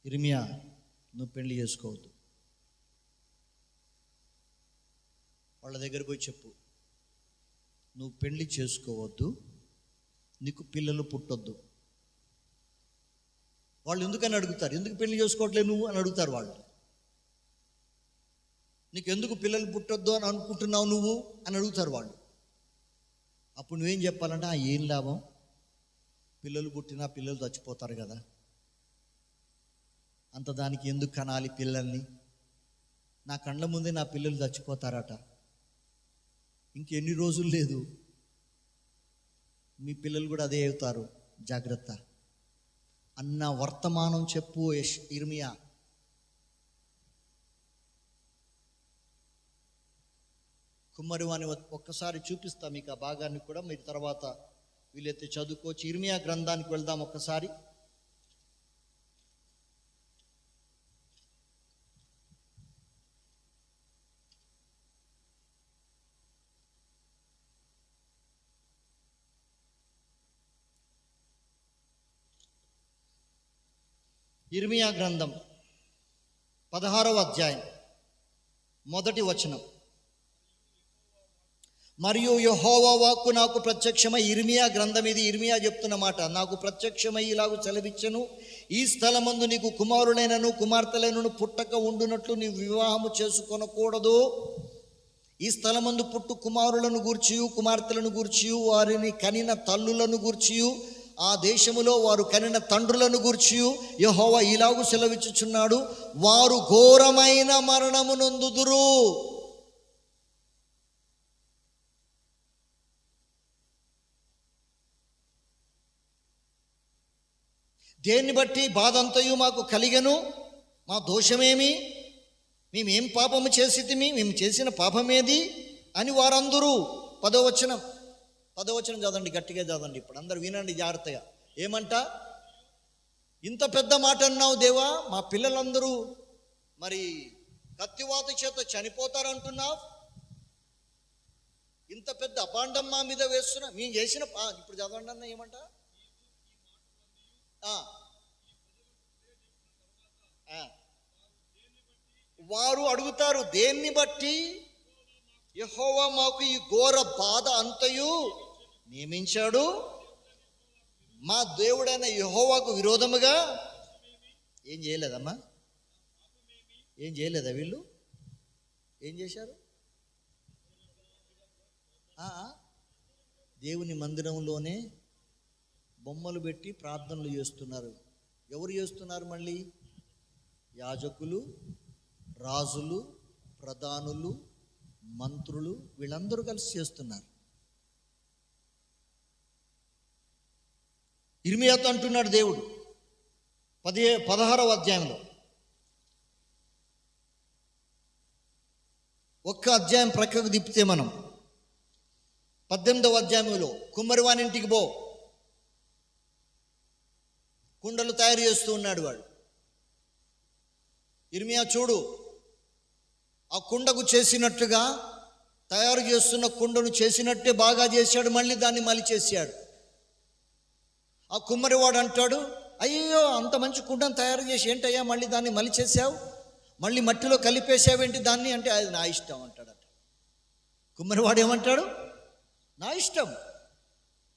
ఇర్మియా, నువ్వు పెళ్లి చేసుకోవద్దు. వాళ్ళ దగ్గర పోయి చెప్పు, నువ్వు పెళ్లి చేసుకోవద్దు, నీకు పిల్లలు పుట్టొద్దు. వాళ్ళు ఎందుకని అడుగుతారు, ఎందుకు పెళ్లి చేసుకోవట్లేదు నువ్వు అని అడుగుతారు వాళ్ళు. నీకు ఎందుకు పిల్లలు పుట్టొద్దు అని అనుకుంటున్నావు నువ్వు అని అడుగుతారు వాళ్ళు. అప్పుడు నువ్వేం చెప్పాలంటే, ఏం లాభం, పిల్లలు పుట్టినా పిల్లలు చచ్చిపోతారు కదా, అంత దానికి ఎందుకు కనాలి పిల్లల్ని, నా కళ్ళ ముందే నా పిల్లలు చచ్చిపోతారట, ఇంకెన్ని రోజులు లేదు మీ పిల్లలు కూడా అదే అవుతారు, జాగ్రత్త అన్న వర్తమానం చెప్పు ఇర్మియా. కుమ్మరి వాని ఒక్కసారి చూపిస్తా మీకు ఆ భాగాన్ని కూడా, మీరు తర్వాత వీలైతే చదువుకోవచ్చు. ఇర్మియా గ్రంథానికి వెళ్దాం ఒక్కసారి. ఇర్మియా గ్రంథం 16వ అధ్యాయం 1వ వచనం. మరియు యెహోవా వాక్కు నాకు ప్రత్యక్షమై, ఇర్మియా గ్రంథం ఇది, ఇర్మియా చెప్తున్న మాట, నాకు ప్రత్యక్షమై ఇలాగు సెలవిచ్చెను, ఈ స్థలమందు నీకు కుమారులైనను కుమార్తెలైనను పుట్టక ఉండునట్లు నీవు వివాహము చేసుకొనకూడదు. ఈ స్థలమందు పుట్టు కుమారులను గూర్చియు కుమార్తెలను గూర్చియు వారిని కనిన తల్లులను గూర్చియు ఆ దేశములో వారు కనిన తండ్రులను గూర్చియు యెహోవా ఇలాగు సెలవిచ్చుచున్నాడు, వారు ఘోరమైన మరణము నొందుదురు. దేన్ని బట్టి బాధ అంతయు మాకు కలిగెను, మా దోషమేమి, మేమేం పాపము చేసితిమి, మేము చేసిన పాపమేది అని వారందరూ. 10వ వచనం చదవండి, గట్టిగా చదవండి, ఇప్పుడు అందరు వినండి జాగ్రత్తగా. ఏమంట? ఇంత పెద్ద మాట అన్నావు దేవా, మా పిల్లలందరూ మరి కత్తివాత చేత చనిపోతారంటున్నావు, ఇంత పెద్ద అపాండం మా మీద వేస్తున్నా, మేము చేసిన ఇప్పుడు చదవండి అన్న. ఏమంట? వారు అడుగుతారు, దేన్ని బట్టి యెహోవా మాకు ఈ ఘోర బాధ అంతయు నియమించాడు, మా దేవుడైన యెహోవాకు విరోధముగా ఏం చేయలేదమ్మా? ఏం చేయలేదా వీళ్ళు? ఏం చేశారు? దేవుని మందిరంలోనే బొమ్మలు పెట్టి ప్రార్థనలు చేస్తున్నారు. ఎవరు చేస్తున్నారు? మళ్ళీ యాజకులు, రాజులు, ప్రధానులు, మంత్రులు వీళ్ళందరూ కలిసి చేస్తున్నారు. ఇర్మియాతో అంటున్నాడు దేవుడు 16వ అధ్యాయంలో. ఒక్క అధ్యాయం ప్రక్కకు తిప్పితే మనం 18వ అధ్యాయంలో కుమ్మరివాని ఇంటికి పో, కుండలు తయారు చేస్తూ ఉన్నాడు వాడు. ఇర్మియా చూడు, ఆ కుండకు చేసినట్టుగా తయారు చేస్తున్న కుండను చేసినట్టే బాగా చేశాడు, మళ్ళీ దాన్ని మళ్ళీ చేశాడు. ఆ కుమ్మరివాడు అంటాడు, అయ్యో అంత మంచి కుండను తయారు చేసి ఏంటయ్యా మళ్ళీ దాన్ని మళ్ళీ చేసావు, మళ్ళీ మట్టిలో కలిపేసావేంటి దాన్ని అంటే, అది నా ఇష్టం అంటాడట. కుమ్మరివాడు ఏమంటాడు? నా ఇష్టం,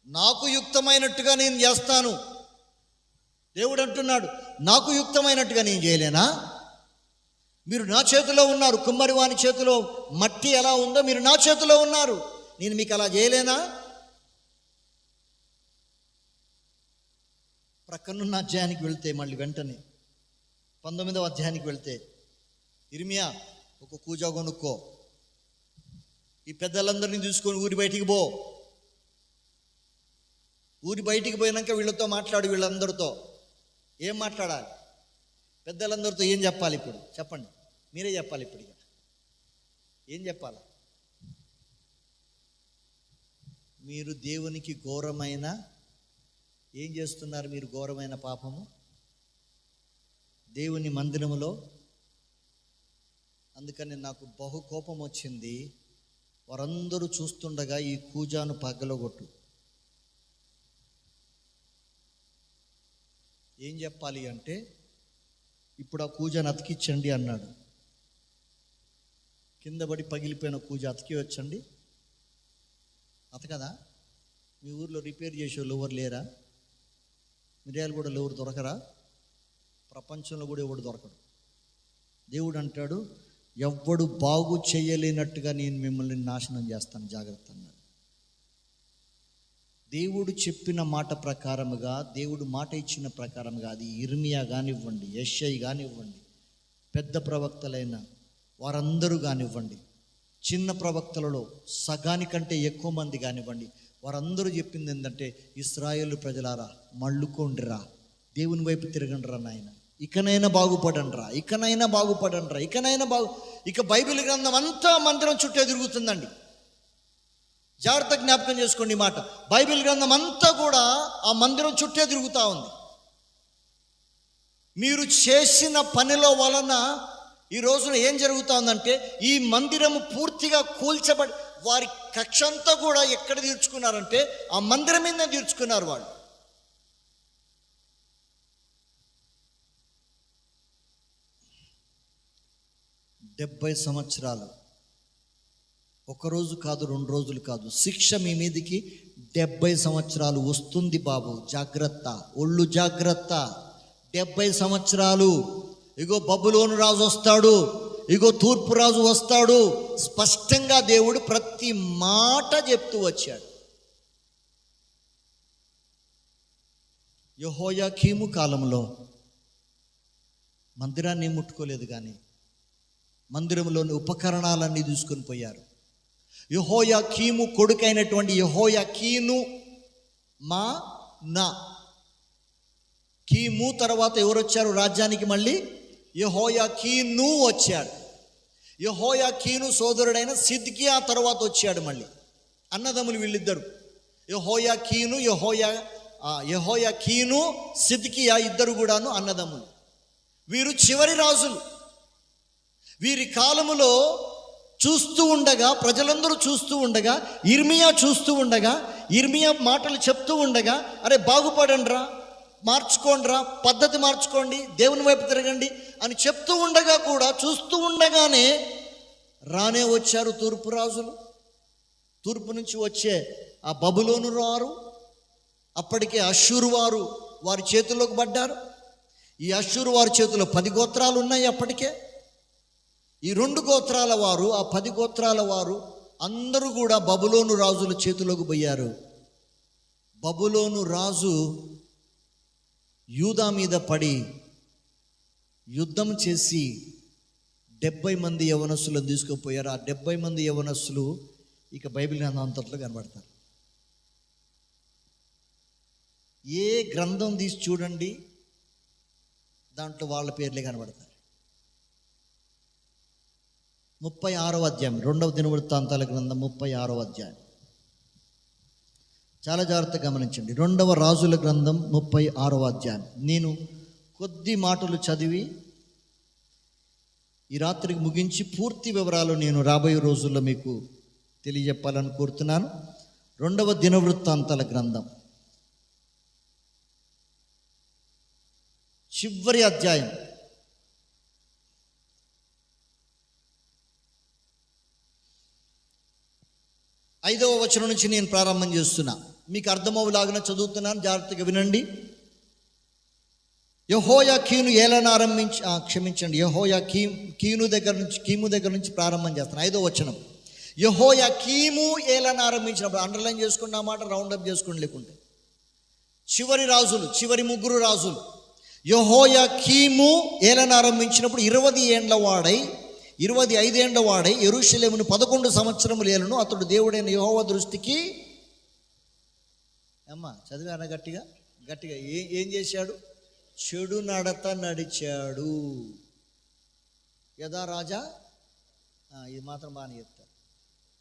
నాకు యుక్తమైనట్టుగా నేను చేస్తాను. దేవుడు అంటున్నాడు, నాకు యుక్తమైనట్టుగా నేను చేయలేనా? మీరు నా చేతిలో ఉన్నారు. కుమ్మరివాని చేతిలో మట్టి ఎలా ఉందో మీరు నా చేతిలో ఉన్నారు. నేను మీకు అలా చేయలేనా? ప్రక్కనున్న అధ్యాయానికి వెళ్తే మళ్ళీ వెంటనే 19వ అధ్యాయానికి వెళ్తే, ఇర్మియా ఒక కూజా కొనుక్కో, ఈ పెద్దలందరినీ తీసుకొని ఊరి బయటికి పో. ఊరి బయటికి పోయినాక వీళ్ళతో మాట్లాడు. వీళ్ళందరితో ఏం మాట్లాడాలి? పెద్దలందరితో ఏం చెప్పాలి? ఇప్పుడు చెప్పండి, మీరే చెప్పాలి. ఇప్పుడు ఇక ఏం చెప్పాలి? మీరు దేవునికి ఘోరమైన ఏం చేస్తున్నారు? మీరు ఘోరమైన పాపము దేవుని మందిరములో. అందుకని నాకు బహు కోపం వచ్చింది. వారందరూ చూస్తుండగా ఈ కూజాను పగలగొట్టు. ఏం చెప్పాలి అంటే, ఇప్పుడు ఆ కూజాను అతికించండి అన్నాడు. కింద పడి పగిలిపోయిన కూజ అతికి వచ్చండి. అతకదా? మీ ఊర్లో రిపేర్ చేసేవాళ్ళు ఎవరు లేరా? మిరియాలు కూడా ఎవరు దొరకరా? ప్రపంచంలో కూడా ఎవడు దొరకడు. దేవుడు అంటాడు, ఎవ్వడు బాగు చేయలేనట్టుగా నేను మిమ్మల్ని నాశనం చేస్తాను, జాగ్రత్త అన్నాడు. దేవుడు చెప్పిన మాట ప్రకారముగా, దేవుడు మాట ఇచ్చిన ప్రకారముగా, అది ఇర్మియా కానివ్వండి, యెషయా కానివ్వండి, పెద్ద ప్రవక్తలైన వారందరూ కానివ్వండి, చిన్న ప్రవక్తలలో సగానికంటే ఎక్కువ మంది కానివ్వండి, వారందరూ చెప్పింది ఏంటంటే, ఇశ్రాయేలు ప్రజలారా మళ్ళుకోండిరా, దేవుని వైపు తిరగండిరా నాయన, ఇకనైనా బాగుపడండిరా, ఇకనైనా బాగుపడండిరా, ఇక బైబిల్ గ్రంథం అంతా మందిరం చుట్టే తిరుగుతుందండి. జాగ్రత్త జ్ఞాపకం చేసుకోండి ఈ మాట. బైబిల్ గ్రంథం అంతా కూడా ఆ మందిరం చుట్టే తిరుగుతూ ఉంది. మీరు చేసిన పనిలో వలన ఈ రోజున ఏం జరుగుతుందంటే, ఈ మందిరము పూర్తిగా కూల్చబడి, వారి కక్ష అంతా కూడా ఎక్కడ తీర్చుకున్నారంటే ఆ మందిరం మీద తీర్చుకున్నారు వాళ్ళు. డెబ్బై సంవత్సరాలు, ఒకరోజు కాదు, 2 రోజులు కాదు, శిక్ష మీ మీదికి 70 సంవత్సరాలు వస్తుంది బాబు, జాగ్రత్త, ఒళ్ళు జాగ్రత్త. 70 సంవత్సరాలు. ఇగో బబులోను రాజు వస్తాడు, ఇగో తూర్పు రాజు వస్తాడు. స్పష్టంగా దేవుడు ప్రతి మాట చెప్తూ వచ్చాడు. యెహోయాకీము కాలంలో మందిరాన్ని ముట్టుకోలేదు, కానీ మందిరంలోని ఉపకరణాలన్నీ తీసుకొని పోయారు. యెహోయాకీము కొడుకైనటువంటి యెహోయాకీను కీము తర్వాత ఎవరు వచ్చారు రాజ్యానికి? మళ్ళీ యెహోయాకీను వచ్చాడు. యెహోయాకీను సోదరుడైన సిద్కియా తర్వాత వచ్చాడు. మళ్ళీ అన్నదమ్ములు వీళ్ళిద్దరు, యెహోయాకీను సిద్కియా ఇద్దరు కూడాను అన్నదమ్ములు. వీరు చివరి రాజులు. వీరి కాలములో చూస్తూ ఉండగా, ప్రజలందరూ చూస్తూ ఉండగా, ఇర్మియా చూస్తూ ఉండగా, ఇర్మియా మాటలు చెప్తూ ఉండగా, అరే బాగుపడండిరా, మార్చుకోండిరా, పద్ధతి మార్చుకోండి, దేవుని వైపు తిరగండి అని చెప్తూ ఉండగా కూడా, చూస్తూ ఉండగానే రానే వచ్చారు తూర్పు రాజులు. తూర్పు నుంచి వచ్చే ఆ బబులోను వారు, అప్పటికే అష్షూరు వారు వారి చేతుల్లోకి పడ్డారు. ఈ అష్షూరు వారి చేతిలో 10 గోత్రాలు ఉన్నాయి అప్పటికే. ఈ 2 గోత్రాల వారు, ఆ 10 గోత్రాల వారు అందరూ కూడా బబులోను రాజుల చేతిలోకి పోయారు. బబులోను రాజు యూదా మీద పడి యుద్ధం చేసి 70 మంది యవనస్తులను తీసుకుపోయారు. ఆ 70 మంది యవనస్తులు ఇక బైబిల్ అంతట్లో కనబడతారు. ఏ గ్రంథం తీసి చూడండి, దాంట్లో వాళ్ళ పేర్లే కనబడతారు. 36వ అధ్యాయం, 2వ దినవృత్తాంతాల గ్రంథం 36వ అధ్యాయం. చాలా జాగ్రత్తగా గమనించండి. 2వ రాజుల గ్రంథం 36వ అధ్యాయం. నేను కొద్ది మాటలు చదివి ఈ రాత్రికి ముగించి పూర్తి వివరాలు నేను రాబోయే రోజుల్లో మీకు తెలియజెప్పాలని కోరుతున్నాను. 2వ దినవృత్తాంతాల గ్రంథం చివరి అధ్యాయం 5వ వచనం నుంచి నేను ప్రారంభం చేస్తున్నా. మీకు అర్థమవులాగా చదువుతున్నాను, జాగ్రత్తగా వినండి. యెహోయాకీను ఏలన ఆరంభించి కీము దగ్గర నుంచి ప్రారంభం చేస్తాను. 5వ వచనం. యెహోయాకీము ఏలన ఆరంభించినప్పుడు అండర్లైన్ చేసుకున్న మాట, రౌండప్ చేసుకుని లేకుంటే చివరి రాజులు, చివరి 3 రాజులు. యెహోయాకీము ఏలన ఆరంభించినప్పుడు 25 ఏండ్ల వాడై యెరూషలేమును 11 సంవత్సరములు ఏలను. అతడు దేవుడైన యెహోవా దృష్టికి చదివాన గట్టిగా ఏం చేశాడు? చెడు నడత నడిచాడు. యథా రాజా, ఇది మాత్రం బాగానే చెప్తారు.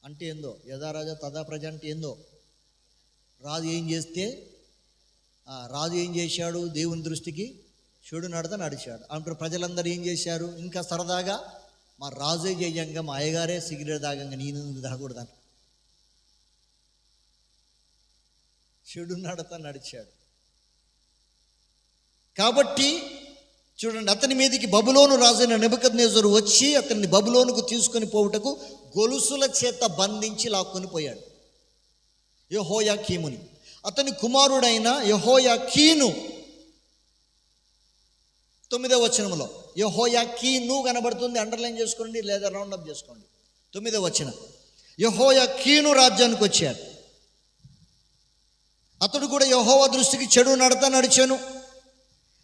అంటే ఏందో యథా రాజా తదా ప్రజ అంటే ఏందో, రాజు ఏం చేస్తే రాజు ఏం చేశాడు? దేవుని దృష్టికి చెడు నడత నడిచాడు అంటారు. ప్రజలందరూ ఏం చేశారు? ఇంకా సరదాగా మా రాజే చేయంగా, మా అయ్యగారే సిగరెట్ తాగంగా నేను తాగకూడదని చెడు నడత నడిచాడు. కాబట్టి చూడండి, అతని మీదకి బబులోను రాజైన నెబుకద్నెజరు వచ్చి అతన్ని బబులోనుకు తీసుకొని పోవుటకు గొలుసుల చేత బంధించి లాక్కొని పోయాడు యెహోయాకీముని. అతని కుమారుడైన యెహోయాకీను 9వ వచనంలో యెహోయాకీను కనబడుతుంది, అండర్లైన్ చేసుకోండి లేదా రౌండప్ చేసుకోండి. 9వ వచనం. యెహోయాకీను రాజ్యానికి వచ్చాడు. అతడు కూడా యెహోవా దృష్టికి చెడు నడత నడిచాను.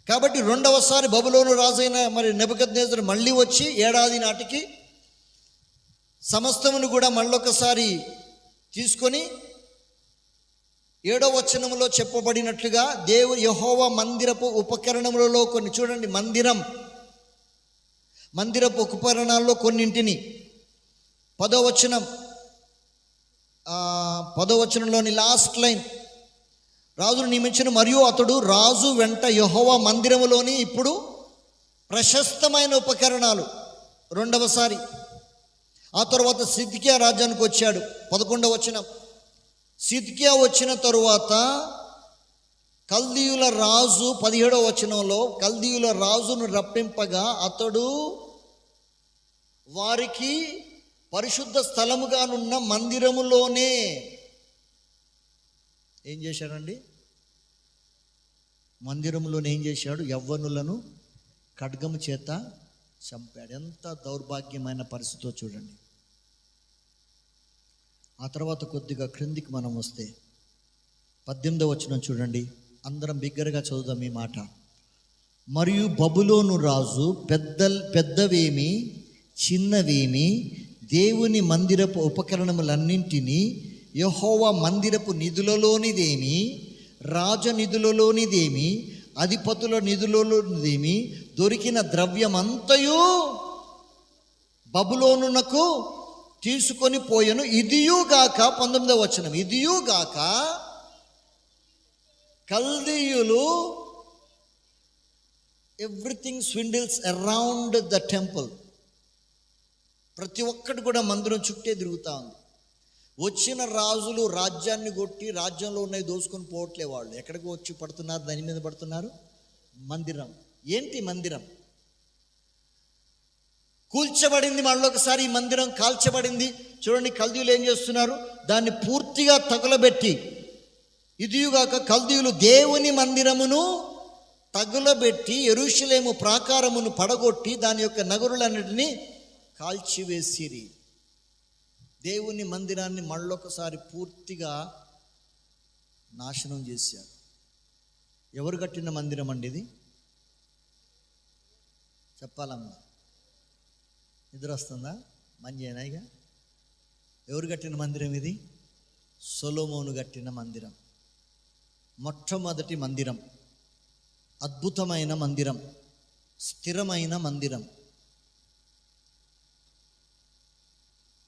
కాబట్టి 2వసారి బబులోను రాజైన నెబుకద్నెజరు మళ్ళీ వచ్చి ఏడాది నాటికి సమస్తమును కూడా మళ్ళొకసారి తీసుకొని 7వ వచనంలో చెప్పబడినట్లుగా యెహోవా మందిరపు ఉపకరణములలో కొన్ని, చూడండి, మందిరపు ఉపకరణాల్లో కొన్నింటిని 10వ వచనంలోని లాస్ట్ లైన్, రాజును నియమించిన మరియు అతడు రాజు వెంట యెహోవా మందిరములోని ఇప్పుడు ప్రశస్తమైన ఉపకరణాలు 2వసారి. ఆ తర్వాత సిద్కియా రాజ్యానికి వచ్చాడు. 11వ వచనం. సిద్కియా వచ్చిన తరువాత కల్దీయుల రాజు 17వ వచనంలో కల్దీయుల రాజును రప్పింపగా అతడు వారికి పరిశుద్ధ స్థలముగానున్న మందిరములోనే ఏం చేశాడండి? మందిరంలోనే ఏం చేశాడు? యవ్వనులను ఖడ్గము చేత చంపాడు. ఎంత దౌర్భాగ్యమైన పరిస్థితితో చూడండి. ఆ తర్వాత కొద్దిగా క్రిందికి మనం వస్తే 18వ వచనం చూడండి. అందరం బిగ్గరగా చదువుదాం ఈ మాట. మరియు బబులోను రాజు పెద్దవేమి చిన్నవేమి దేవుని మందిరపు ఉపకరణములన్నింటినీ యెహోవా మందిరపు నిధులలోనిదేమి, రాజనిధులలోనిదేమి, అధిపతుల నిధులలోనిదేమి దొరికిన ద్రవ్యమంతయు బబులోనునకు తీసుకొని పోయెను. ఇదియుగాక 19వ వచనం. ఇదియుగాక కల్దీయులు ఎవ్రీథింగ్ స్విండిల్స్ అరౌండ్ ద టెంపుల్. ప్రతి ఒక్కటి కూడా మందిరం చుట్టే తిరుగుతూ ఉంది. వచ్చిన రాజులు రాజ్యాన్ని కొట్టి రాజ్యంలో ఉన్నవి దోసుకొని పోవట్లే. వాళ్ళు ఎక్కడికి వచ్చి పడుతున్నారు? దాని మీద పడుతున్నారు. మందిరం. ఏంటి మందిరం? కూల్చబడింది. మళ్ళొకసారి ఈ మందిరం కాల్చబడింది. చూడండి, కల్దీయులు ఏం చేస్తున్నారు? దాన్ని పూర్తిగా తగులబెట్టి, ఇదియుగాక కల్దీయులు దేవుని మందిరమును తగులబెట్టి యెరూషలేము ప్రాకారమును పడగొట్టి దాని యొక్క నగరులన్నిటినీ కాల్చివేసిరి. దేవుని మందిరాన్ని మళ్ళొకసారి పూర్తిగా నాశనం చేశారు. ఎవరు కట్టిన మందిరం అండి ఇది? చెప్పాలమ్మా, నిద్ర వస్తుందా? మంజేనా? ఇక ఎవరు కట్టిన మందిరం ఇది? సొలొమోను కట్టిన మందిరం. మొట్టమొదటి మందిరం, అద్భుతమైన మందిరం, స్థిరమైన మందిరం.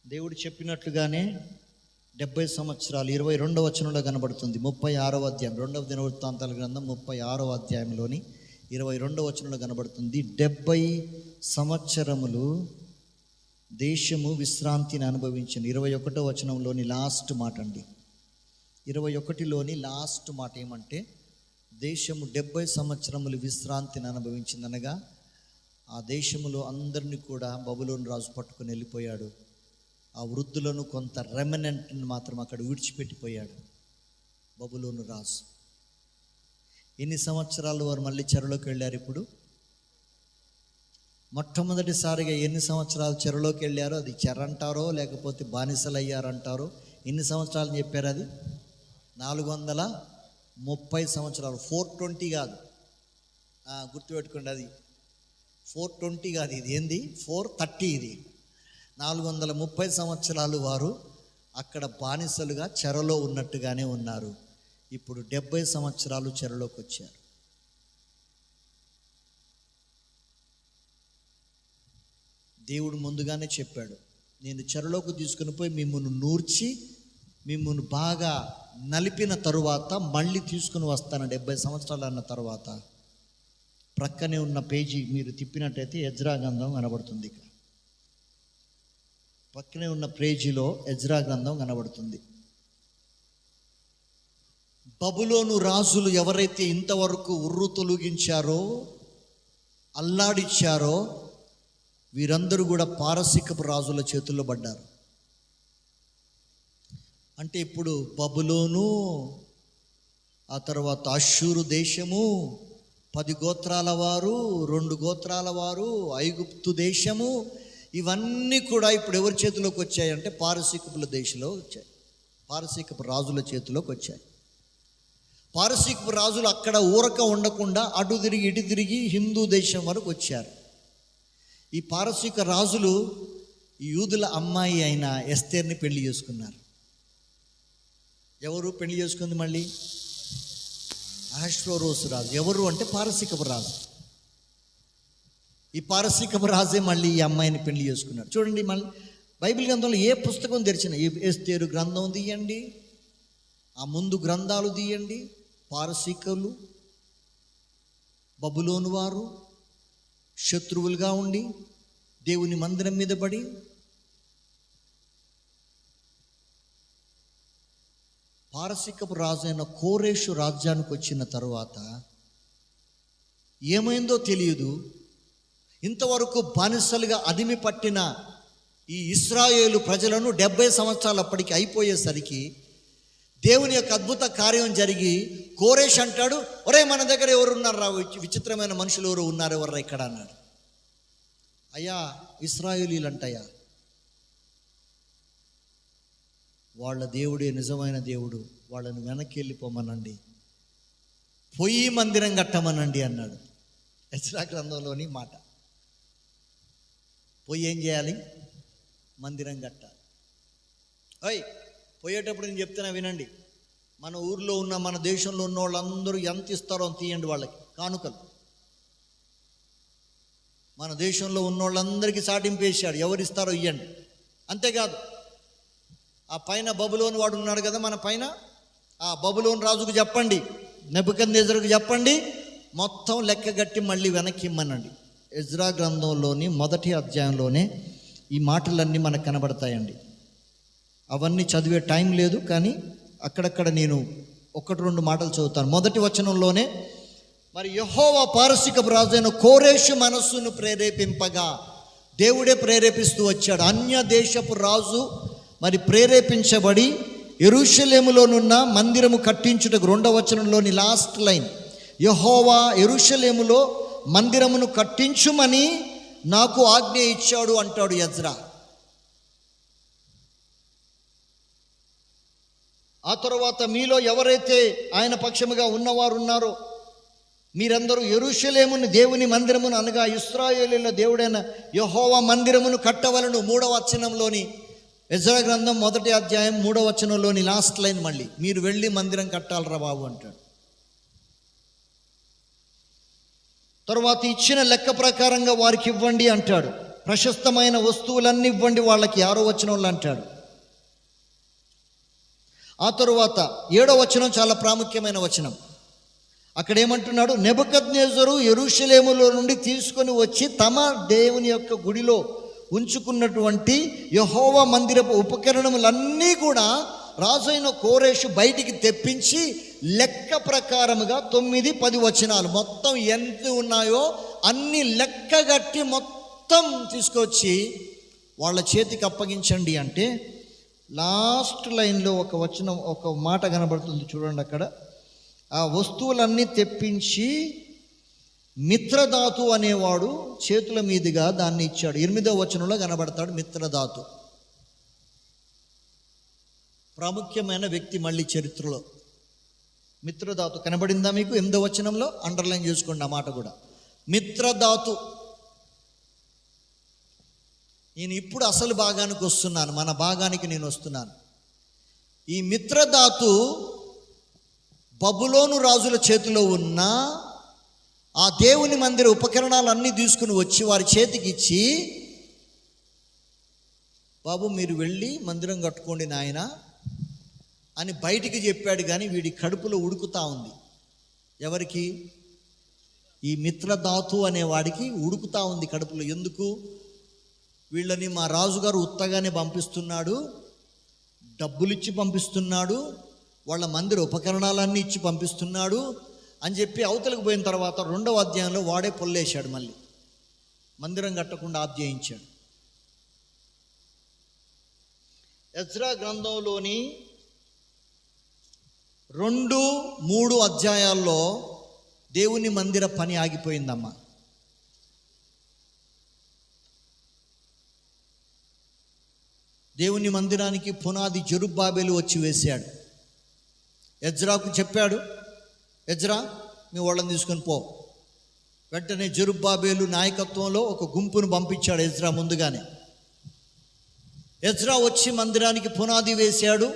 దేవుడు చెప్పినట్లుగానే 70 సంవత్సరాలు 22వ వచనంలో కనబడుతుంది. 36వ అధ్యాయం, 2వ దినవృత్తాంతాల గ్రంథం 36వ అధ్యాయంలోని 22వ వచనంలో కనబడుతుంది. 70 సంవత్సరములు దేశము విశ్రాంతిని అనుభవించింది. 21వ వచనంలోని లాస్ట్ మాట అండి. 21లోని లాస్ట్ మాట ఏమంటే, దేశము 70 సంవత్సరములు విశ్రాంతిని అనుభవించింది. అనగా ఆ దేశములో అందరినీ కూడా బబులోను రాజు పట్టుకొని వెళ్ళిపోయాడు. ఆ వృద్ధులను, కొంత రెమనెంట్ని మాత్రం అక్కడ విడిచిపెట్టిపోయాడు బబులోను రాజు. ఎన్ని సంవత్సరాలు వారు మళ్ళీ చెరలోకి వెళ్ళారు? ఇప్పుడు మొట్టమొదటిసారిగా ఎన్ని సంవత్సరాలు చెరలోకి వెళ్ళారో, అది చెర అంటారో లేకపోతే బానిసలు అయ్యారంటారో, ఎన్ని సంవత్సరాలు చెప్పారు? అది 430 సంవత్సరాలు. 420 కాదు, గుర్తుపెట్టుకోండి, అది 420 కాదు, ఇది ఏంది 430. ఇది 430 సంవత్సరాలు వారు అక్కడ బానిసలుగా చెరలో ఉన్నట్టుగానే ఉన్నారు. ఇప్పుడు 70 సంవత్సరాలు చెరలోకి వచ్చారు. దేవుడు ముందుగానే చెప్పాడు, నేను చెరలోకి తీసుకుని పోయి మిమ్మల్ని నూర్చి మిమ్మల్ని బాగా నలిపిన తరువాత మళ్ళీ తీసుకుని వస్తాను 70 సంవత్సరాలు అన్న తర్వాత. ప్రక్కనే ఉన్న పేజీ మీరు తిప్పినట్టయితే ఎజ్రా గ్రంథం కనబడుతుంది. ఇక పక్కనే ఉన్న పేజీలో ఎజ్రా గ్రంథం కనబడుతుంది. బబులోను రాజులు ఎవరైతే ఇంతవరకు ఉర్రు తొలగించారో, అల్లాడిచ్చారో, వీరందరూ కూడా పారసీకపు రాజుల చేతుల్లో పడ్డారు. అంటే ఇప్పుడు బబులోను, ఆ తర్వాత అష్షూరు దేశము, 10 గోత్రాల వారు, 2 గోత్రాల వారు, ఐగుప్తు దేశము, ఇవన్నీ కూడా ఇప్పుడు ఎవరి చేతిలోకి వచ్చాయంటే పారసీకపుల దేశంలో వచ్చాయి. పారసీకపు రాజుల చేతిలోకి వచ్చాయి. పారసీకపు రాజులు అక్కడ ఊరక ఉండకుండా అటు తిరిగి ఇటు తిరిగి హిందూ దేశం వరకు వచ్చారు. ఈ పారసీక రాజులు ఈ యూదుల అమ్మాయి అయిన ఎస్తేర్ని పెళ్లి చేసుకున్నారు. ఎవరు పెళ్లి చేసుకుంది? మళ్ళీ అహష్వేరోషు రాజు. ఎవరు అంటే పారసీకపు రాజు. ఈ పారసీకపు రాజే మళ్ళీ ఈ అమ్మాయిని పెళ్లి చేసుకున్నాడు. చూడండి, మళ్ళీ బైబిల్ గ్రంథంలో ఏ పుస్తకం తెరిచిన ఎస్తేరు గ్రంథం తీయండి, ఆ ముందు గ్రంథాలు తీయండి, పారసీకులు, బబులోను వారు శత్రువులుగా ఉండి దేవుని మందిరం మీద పడి పారసీకపు రాజు అయిన కోరేషు రాజ్యానికి వచ్చిన తరువాత ఏమైందో తెలియదు. ఇంతవరకు బానిసలుగా అదిమి పట్టిన ఈ ఇశ్రాయేలు ప్రజలను 70 సంవత్సరాలు అప్పటికి అయిపోయేసరికి దేవుని యొక్క అద్భుత కార్యం జరిగి కోరేష్ అంటాడు, ఒరే మన దగ్గర ఎవరున్నారా, విచిత్రమైన మనుషులు ఎవరు ఉన్నారు, ఎవర్రా ఇక్కడ అన్నాడు. అయ్యా ఇశ్రాయేలీలు అంటయ్యా, వాళ్ళ దేవుడే నిజమైన దేవుడు, వాళ్ళని వెనక్కి వెళ్ళిపోమనండి, పొయ్యి మందిరం కట్టమనండి అన్నాడు. ఎజ్రా గ్రంథంలోని మాట. పోయి ఏం చేయాలి? మందిరం కట్టాలి. పోయేటప్పుడు నేను చెప్తున్నా వినండి, మన ఊర్లో ఉన్న, మన దేశంలో ఉన్న వాళ్ళందరూ ఎంత ఇస్తారో అంత తీయండి వాళ్ళకి కానుకలు. మన దేశంలో ఉన్న వాళ్ళందరికీ సాటింపు వేశాడు, ఎవరు ఇస్తారో ఇవ్వండి. అంతేకాదు, ఆ పైన బబులోను వాడు ఉన్నాడు కదా మన పైన, ఆ బబులోను రాజుకు చెప్పండి, నెబుకద్నెజరుకు చెప్పండి, మొత్తం లెక్క కట్టి మళ్ళీ వెనక్కి ఇమ్మనండి. ఎజ్రా గ్రంథంలోని 1వ అధ్యాయంలోనే ఈ మాటలన్నీ మనకు కనబడతాయండి. అవన్నీ చదివే టైం లేదు, కానీ అక్కడక్కడ నేను 1-2 మాటలు చదువుతాను. 1వ వచనంలోనే, మరి యెహోవా పారసీకపు రాజు అయిన కోరేషు మనస్సును ప్రేరేపింపగా, దేవుడే ప్రేరేపిస్తూ వచ్చాడు. అన్య దేశపు రాజు మరి ప్రేరేపించబడి యెరూషలేములోనున్న మందిరము కట్టించుటకు 2వ వచనంలోని లాస్ట్ లైన్, యెహోవా యెరూషలేములో మందిరమును కట్టించుమని నాకు ఆజ్ఞ ఇచ్చాడు అంటాడు ఎజ్రా. ఆ తరువాత మీలో ఎవరైతే ఆయన పక్షముగా ఉన్నవారు ఉన్నారో మీరందరూ యెరూషలేమును దేవుని మందిరమును అనగా ఇశ్రాయేలీయుల దేవుడైన యెహోవా మందిరమును కట్టవలను. 3వ వచనంలోని ఎజ్రా గ్రంథం 1వ అధ్యాయం 3వ వచనంలోని లాస్ట్ లైన్ మళ్ళీ మీరు వెళ్ళి మందిరం కట్టాలరా బాబు అంటాడు. తర్వాత ఇచ్చిన లెక్క ప్రకారంగా వారికి ఇవ్వండి అంటాడు. ప్రశస్తమైన వస్తువులన్నీ ఇవ్వండి వాళ్ళకి 6వ వచనంలో అంటాడు. ఆ తరువాత 7వ వచనం చాలా ప్రాముఖ్యమైన వచనం. అక్కడ ఏమంటున్నాడు? నెబుకద్నెజరు యెరూషలేములో నుండి తీసుకొని వచ్చి తమ దేవుని యొక్క గుడిలో ఉంచుకున్నటువంటి యెహోవా మందిరపు ఉపకరణములన్నీ కూడా రాజైన కోరేషు బయటికి తెప్పించి లెక్క ప్రకారముగా 9-10 వచనాలు మొత్తం ఎంత ఉన్నాయో అన్ని లెక్కగట్టి మొత్తం తీసుకొచ్చి వాళ్ళ చేతికి అప్పగించండి అంటే లాస్ట్ లైన్లో ఒక వచనం, ఒక మాట కనబడుతుంది చూడండి. అక్కడ ఆ వస్తువులన్నీ తెప్పించి మిత్రదాతు అనేవాడు చేతుల మీదుగా దాన్ని ఇచ్చాడు. 8వ వచనంలో కనబడతాడు మిత్రదాతు. ప్రాముఖ్యమైన వ్యక్తి మళ్ళీ చరిత్రలో మిత్రదాతు కనబడిందా మీకు? 8వ వచనంలో అండర్లైన్ చేసుకోండి ఆ మాట కూడా. మిత్రదాతు. నేను ఇప్పుడు అసలు భాగానికి వస్తున్నాను, మన భాగానికి నేను వస్తున్నాను. ఈ మిత్రదాతు బబులోను రాజుల చేతిలో ఉన్న ఆ దేవుని మందిర ఉపకరణాలన్నీ తీసుకుని వచ్చి వారి చేతికి ఇచ్చి, బాబు మీరు వెళ్ళి మందిరం కట్టుకోండి నాయన అని బయటికి చెప్పాడు. కానీ వీడి కడుపులో ఉడుకుతా ఉంది. ఎవరికి? ఈ మిత్రదాతు అనేవాడికి ఉడుకుతా ఉంది కడుపులో. ఎందుకు? వీళ్ళని మా రాజుగారు ఉత్తగానే పంపిస్తున్నాడు, డబ్బులు ఇచ్చి పంపిస్తున్నాడు, వాళ్ళ మందిర ఉపకరణాలన్నీ ఇచ్చి పంపిస్తున్నాడు అని చెప్పి అవతలకు పోయిన తర్వాత 2వ అధ్యాయంలో వాడే పొల్లేశాడు. మళ్ళీ మందిరం కట్టకుండా ఆప్యాయించాడు. ఎజ్రా గ్రంథంలోని 2-3 అధ్యాయాల్లో దేవుని మందిర పని ఆగిపోయిందమ్మా. దేవుని మందిరానికి పునాది జెరుబ్బాబెలు వచ్చి వేశాడు. ఎజ్రాకు చెప్పాడు, ఎజ్రా మీ వాళ్ళని తీసుకొని పో. వెంటనే జెరుబ్బాబెలు నాయకత్వంలో ఒక గుంపును పంపించాడు ఎజ్రా ముందుగానే. ఎజ్రా వచ్చి మందిరానికి పునాది వేశాడు.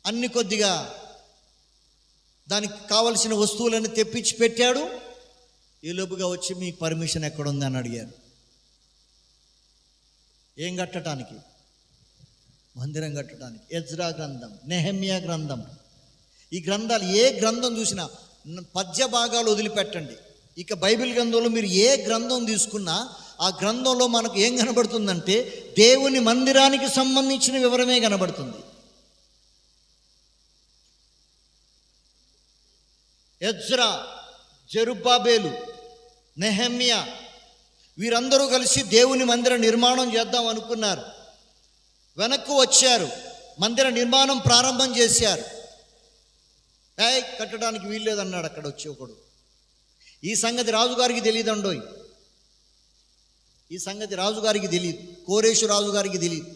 అన్ని కొద్దిగా దానికి కావలసిన వస్తువులను తెప్పించి పెట్టాడు. ఈలోపుగా వచ్చి మీకు పర్మిషన్ ఎక్కడుంది అని అడిగారు. ఏం కట్టడానికి? మందిరం కట్టడానికి. ఎజ్రా గ్రంథం, నెహెమ్యా గ్రంథం, ఈ గ్రంథాలు ఏ గ్రంథం చూసినా పద్య భాగాలు వదిలిపెట్టండి. ఇక బైబిల్ గ్రంథంలో మీరు ఏ గ్రంథం తీసుకున్నా ఆ గ్రంథంలో మనకు ఏం కనబడుతుందంటే దేవుని మందిరానికి సంబంధించిన వివరమే కనబడుతుంది. ఎజ్రా, జెరుబ్బాబెలు, నెహెమ్యా వీరందరూ కలిసి దేవుని మందిర నిర్మాణం చేద్దాం అనుకున్నారు. వెనక్కు వచ్చారు, మందిర నిర్మాణం ప్రారంభం చేశారు. కట్టడానికి వీల్లేదన్నాడు అక్కడ వచ్చి ఒకడు. ఈ సంగతి రాజుగారికి తెలియదండోయ్. ఈ సంగతి రాజుగారికి తెలియదు, కోరేషు రాజుగారికి తెలియదు.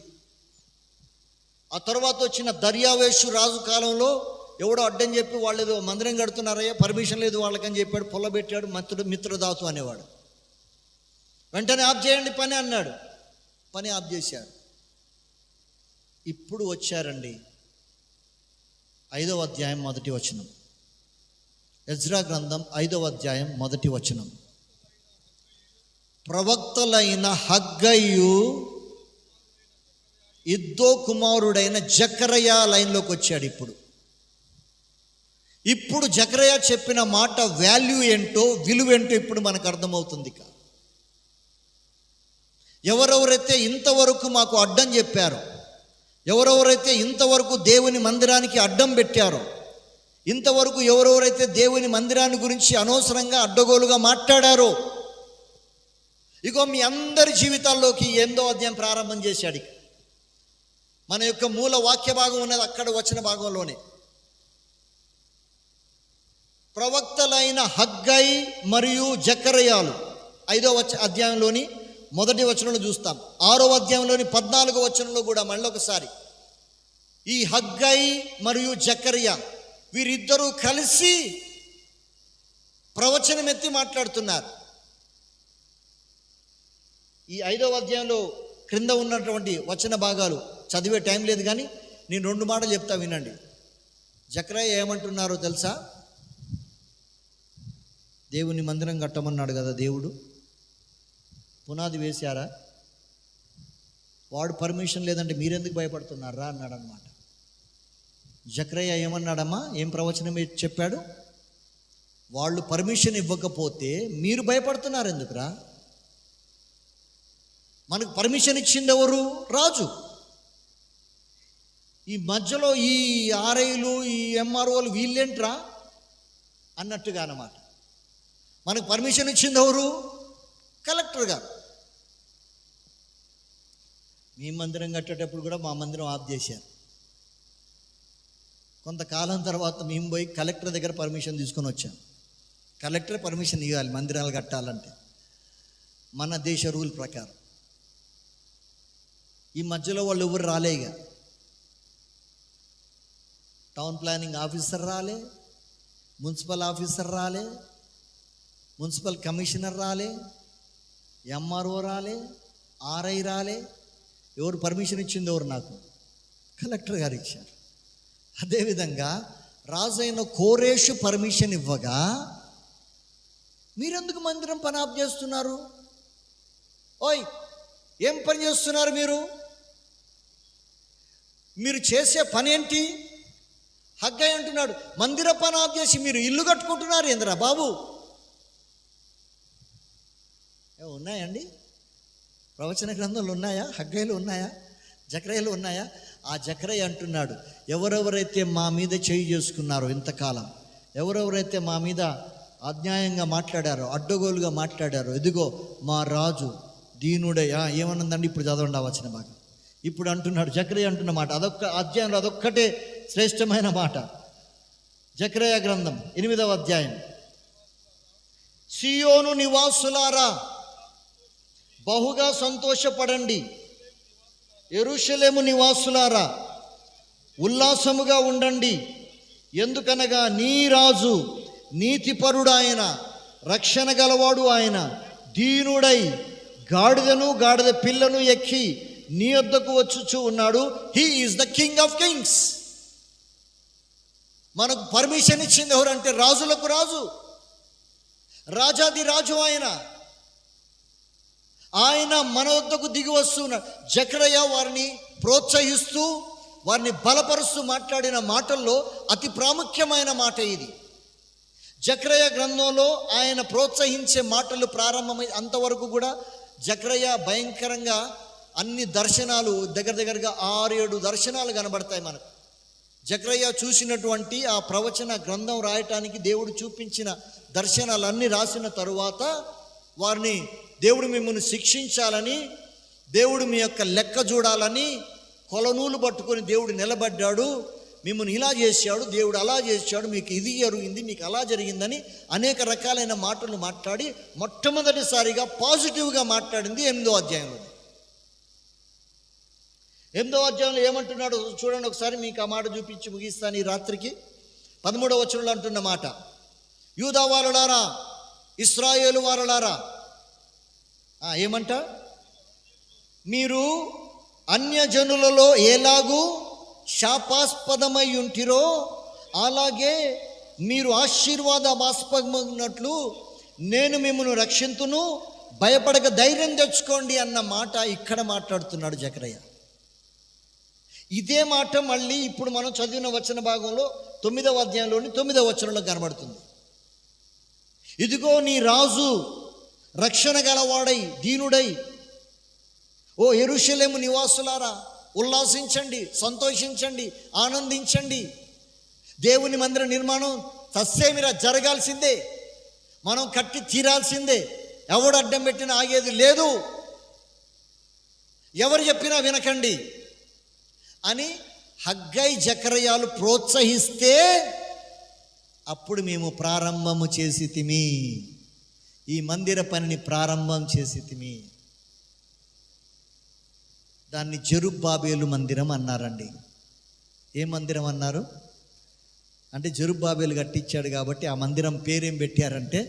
ఆ తర్వాత వచ్చిన దర్యావేషు రాజు కాలంలో ఎవడో అడ్డం చెప్పి వాళ్ళు ఏదో మందిరం కడుతున్నారయ్యా, పర్మిషన్ లేదు వాళ్ళకని చెప్పాడు, పొల్లబెట్టాడు. మిత్రదాతు అనేవాడు. వెంటనే ఆఫ్ చేయండి పని అన్నాడు. పని ఆఫ్ చేశారు. ఇప్పుడు వచ్చారండి 5వ అధ్యాయం 1వ వచనం. ఎజ్రా గ్రంథం 5వ అధ్యాయం 1వ వచనం. ప్రవక్తలైన హగ్గయ్యు ఇద్దో కుమారుడైన జకరయా లైన్లోకి వచ్చాడు. ఇప్పుడు జకరయా చెప్పిన మాట వాల్యూ ఏంటో, విలువ ఏంటో ఇప్పుడు మనకు అర్థమవుతుంది. ఎవరెవరైతే ఇంతవరకు మాకు అడ్డం చెప్పారో, ఎవరెవరైతే ఇంతవరకు దేవుని మందిరానికి అడ్డం పెట్టారో, ఇంతవరకు ఎవరెవరైతే దేవుని మందిరాన్ని గురించి అనవసరంగా అడ్డగోలుగా మాట్లాడారో, ఇగో మీ అందరి జీవితాల్లోకి 8వ అధ్యాయం ప్రారంభం చేశాడు. మన యొక్క మూల వాక్య భాగం ఉన్నది అక్కడ వచ్చిన భాగంలోనే. ప్రవక్తలైన హగ్గై మరియు జకర్యాలు 5వ అధ్యాయంలోని మొదటి వచనంలో చూస్తాం. 6వ అధ్యాయంలోని 14వ వచనంలో కూడా మళ్ళీ ఒకసారి ఈ హగ్గై మరియు జకర్యా వీరిద్దరూ కలిసి ప్రవచనం ఎత్తి మాట్లాడుతున్నారు. ఈ 5వ అధ్యాయంలో క్రింద ఉన్నటువంటి వచన భాగాలు చదివే టైం లేదు, కానీ నేను 2 మాటలు చెప్తా వినండి. జకర్యా ఏమంటున్నారో తెలుసా? దేవుని మందిరం కట్టమన్నాడు కదా దేవుడు, పునాది వేశారా? వాడు పర్మిషన్ లేదంటే మీరెందుకు భయపడుతున్నారా అన్నాడు అనమాట. జకర్యా ఏమన్నాడమ్మా, ఏం ప్రవచనం చెప్పాడు? వాళ్ళు పర్మిషన్ ఇవ్వకపోతే మీరు భయపడుతున్నారు ఎందుకురా? మనకు పర్మిషన్ ఇచ్చింది ఎవరు? రాజు. ఈ మధ్యలో ఈ ఆర్ఐలు ఈ ఎంఆర్ఓలు వీళ్ళేంట్రా అన్నట్టుగా అన్నమాట. మనకు పర్మిషన్ ఇచ్చింది ఎవరు? కలెక్టర్ గారు. మీ మందిరం కట్టేటప్పుడు కూడా మా మందిరం ఆఫ్ చేశారు. కొంతకాలం తర్వాత మేము పోయి కలెక్టర్ దగ్గర పర్మిషన్ తీసుకొని వచ్చాం. కలెక్టర్ పర్మిషన్ ఇవ్వాలి మందిరాలు కట్టాలంటే మన దేశ రూల్ ప్రకారం. ఈ మధ్యలో వాళ్ళు ఎవరు రాలే. ఇక టౌన్ ప్లానింగ్ ఆఫీసర్ రాలే, మున్సిపల్ ఆఫీసర్ రాలే, మున్సిపల్ కమిషనర్ రాలే, ఎంఆర్ఓ రాలే, ఆర్ఐ రాలే. ఎవరు పర్మిషన్ ఇచ్చింది? ఎవరు? నాకు కలెక్టర్ గారు ఇచ్చారు. అదేవిధంగా రాజైన కోరేషు పర్మిషన్ ఇవ్వగా మీరెందుకు మందిరం పని ఆఫ్ చేస్తున్నారు? ఓయ్, ఏం పని చేస్తున్నారు మీరు? మీరు చేసే పని ఏంటి? హగ్గై అంటున్నాడు, మందిర పని ఆఫ్ చేసి మీరు ఇల్లు కట్టుకుంటున్నారు ఏందిరా బాబు? ఉన్నాయండి ప్రవచన గ్రంథంలో ఉన్నాయా? హగ్గైలు ఉన్నాయా? జకర్యాలు ఉన్నాయా? ఆ జకర్యా అంటున్నాడు, ఎవరెవరైతే మా మీద చేయి చేసుకున్నారో ఇంతకాలం, ఎవరెవరైతే మా మీద అన్యాయంగా మాట్లాడారో, అడ్డగోలుగా మాట్లాడారో, ఇదిగో మా రాజు దీనుడై ఏమన్నదండి? ఇప్పుడు చదవండి ఆ వచన భాగం. ఇప్పుడు అంటున్నాడు జకర్యా అంటున్న మాట, అదొక్క అధ్యాయంలో అదొక్కటే శ్రేష్టమైన మాట. జకర్యా గ్రంథం 8వ అధ్యాయం. సియోను నివాసులారా బహుగా సంతోషపడండి, యెరూషలేము నివాసులారా ఉల్లాసముగా ఉండండి. ఎందుకనగా నీ రాజు నీతిపరుడు ఆయన, రక్షణ గలవాడు ఆయన, దీనుడై గాడిదను గాడిద పిల్లను ఎక్కి నీ వద్దకు వచ్చుచూ ఉన్నాడు. He is the king of Kings. మనకు పర్మిషన్ ఇచ్చింది ఎవరంటే రాజులకు రాజు, రాజాది రాజు ఆయన. ఆయన మన వద్దకు దిగి వస్తున్నాడు. జకర్యా వారిని ప్రోత్సహిస్తూ వారిని బలపరుస్తూ మాట్లాడిన మాటల్లో అతి ప్రాముఖ్యమైన మాట ఇది. జకర్యా గ్రంథంలో ఆయన ప్రోత్సహించే మాటలు ప్రారంభమై అంతవరకు కూడా జకర్యా భయంకరంగా అన్ని దర్శనాలు దగ్గరగా 6-7 దర్శనాలు కనబడతాయి మనకు. జకర్యా చూసినటువంటి ఆ ప్రవచన గ్రంథం రాయటానికి దేవుడు చూపించిన దర్శనాలన్నీ రాసిన తరువాత వారిని దేవుడు మిమ్మల్ని శిక్షించాలని, దేవుడు మీ యొక్క లెక్క చూడాలని కొలనూలు పట్టుకొని దేవుడు నిలబడ్డాడు. మిమ్మల్ని ఇలా చేశాడు, దేవుడు అలా చేశాడు, మీకు ఇది జరిగింది, మీకు అలా జరిగిందని అనేక రకాలైన మాటలు మాట్లాడి మొట్టమొదటిసారిగా పాజిటివ్గా మాట్లాడింది 8వ అధ్యాయంలో. 8వ అధ్యాయంలో ఏమంటున్నాడు చూడండి ఒకసారి. మీకు ఆ మాట చూపించి ముగిస్తాను ఈ రాత్రికి. 13వ వచనంలో అంటున్న మాట, యూదా వారలారా, ఇశ్రాయేలు వారలారా, ఏమంట? మీరు అన్యజనులలో ఎలాగూ శాపాస్పదమై ఉంటిరో అలాగే మీరు ఆశీర్వాదమాస్పదమైనట్లు నేను మిమ్మల్ని రక్షింతును, భయపడక ధైర్యం తెచ్చుకోండి అన్న మాట ఇక్కడ మాట్లాడుతున్నాడు జకర్యా. ఇదే మాట మళ్ళీ ఇప్పుడు మనం చదివిన వచన భాగంలో 9వ అధ్యాయంలోని 9వ వచనంలో కనబడుతుంది. ఇదిగో నీ రాజు రక్షణ గలవాడై దీనుడై, ఓ యెరూషలేము నివాసులారా ఉల్లాసించండి, సంతోషించండి, ఆనందించండి. దేవుని మందిర నిర్మాణం తస్సేమిరా జరగాల్సిందే, మనం కట్టి తీరాల్సిందే. ఎవడు అడ్డం పెట్టినా ఆగేది లేదు, ఎవరు చెప్పినా వినకండి అని హగ్గై జకర్యాలు ప్రోత్సహిస్తే అప్పుడు మేము ప్రారంభము చేసి తిమి, ఈ మందిర పనిని ప్రారంభం చేసి తిమి. దాన్ని జెరుబ్బాబేలు మందిరం అన్నారండి. ఏ మందిరం అన్నారు అంటే జెరుబ్బాబేలు కట్టించాడు కాబట్టి ఆ మందిరం పేరేం పెట్టారంటే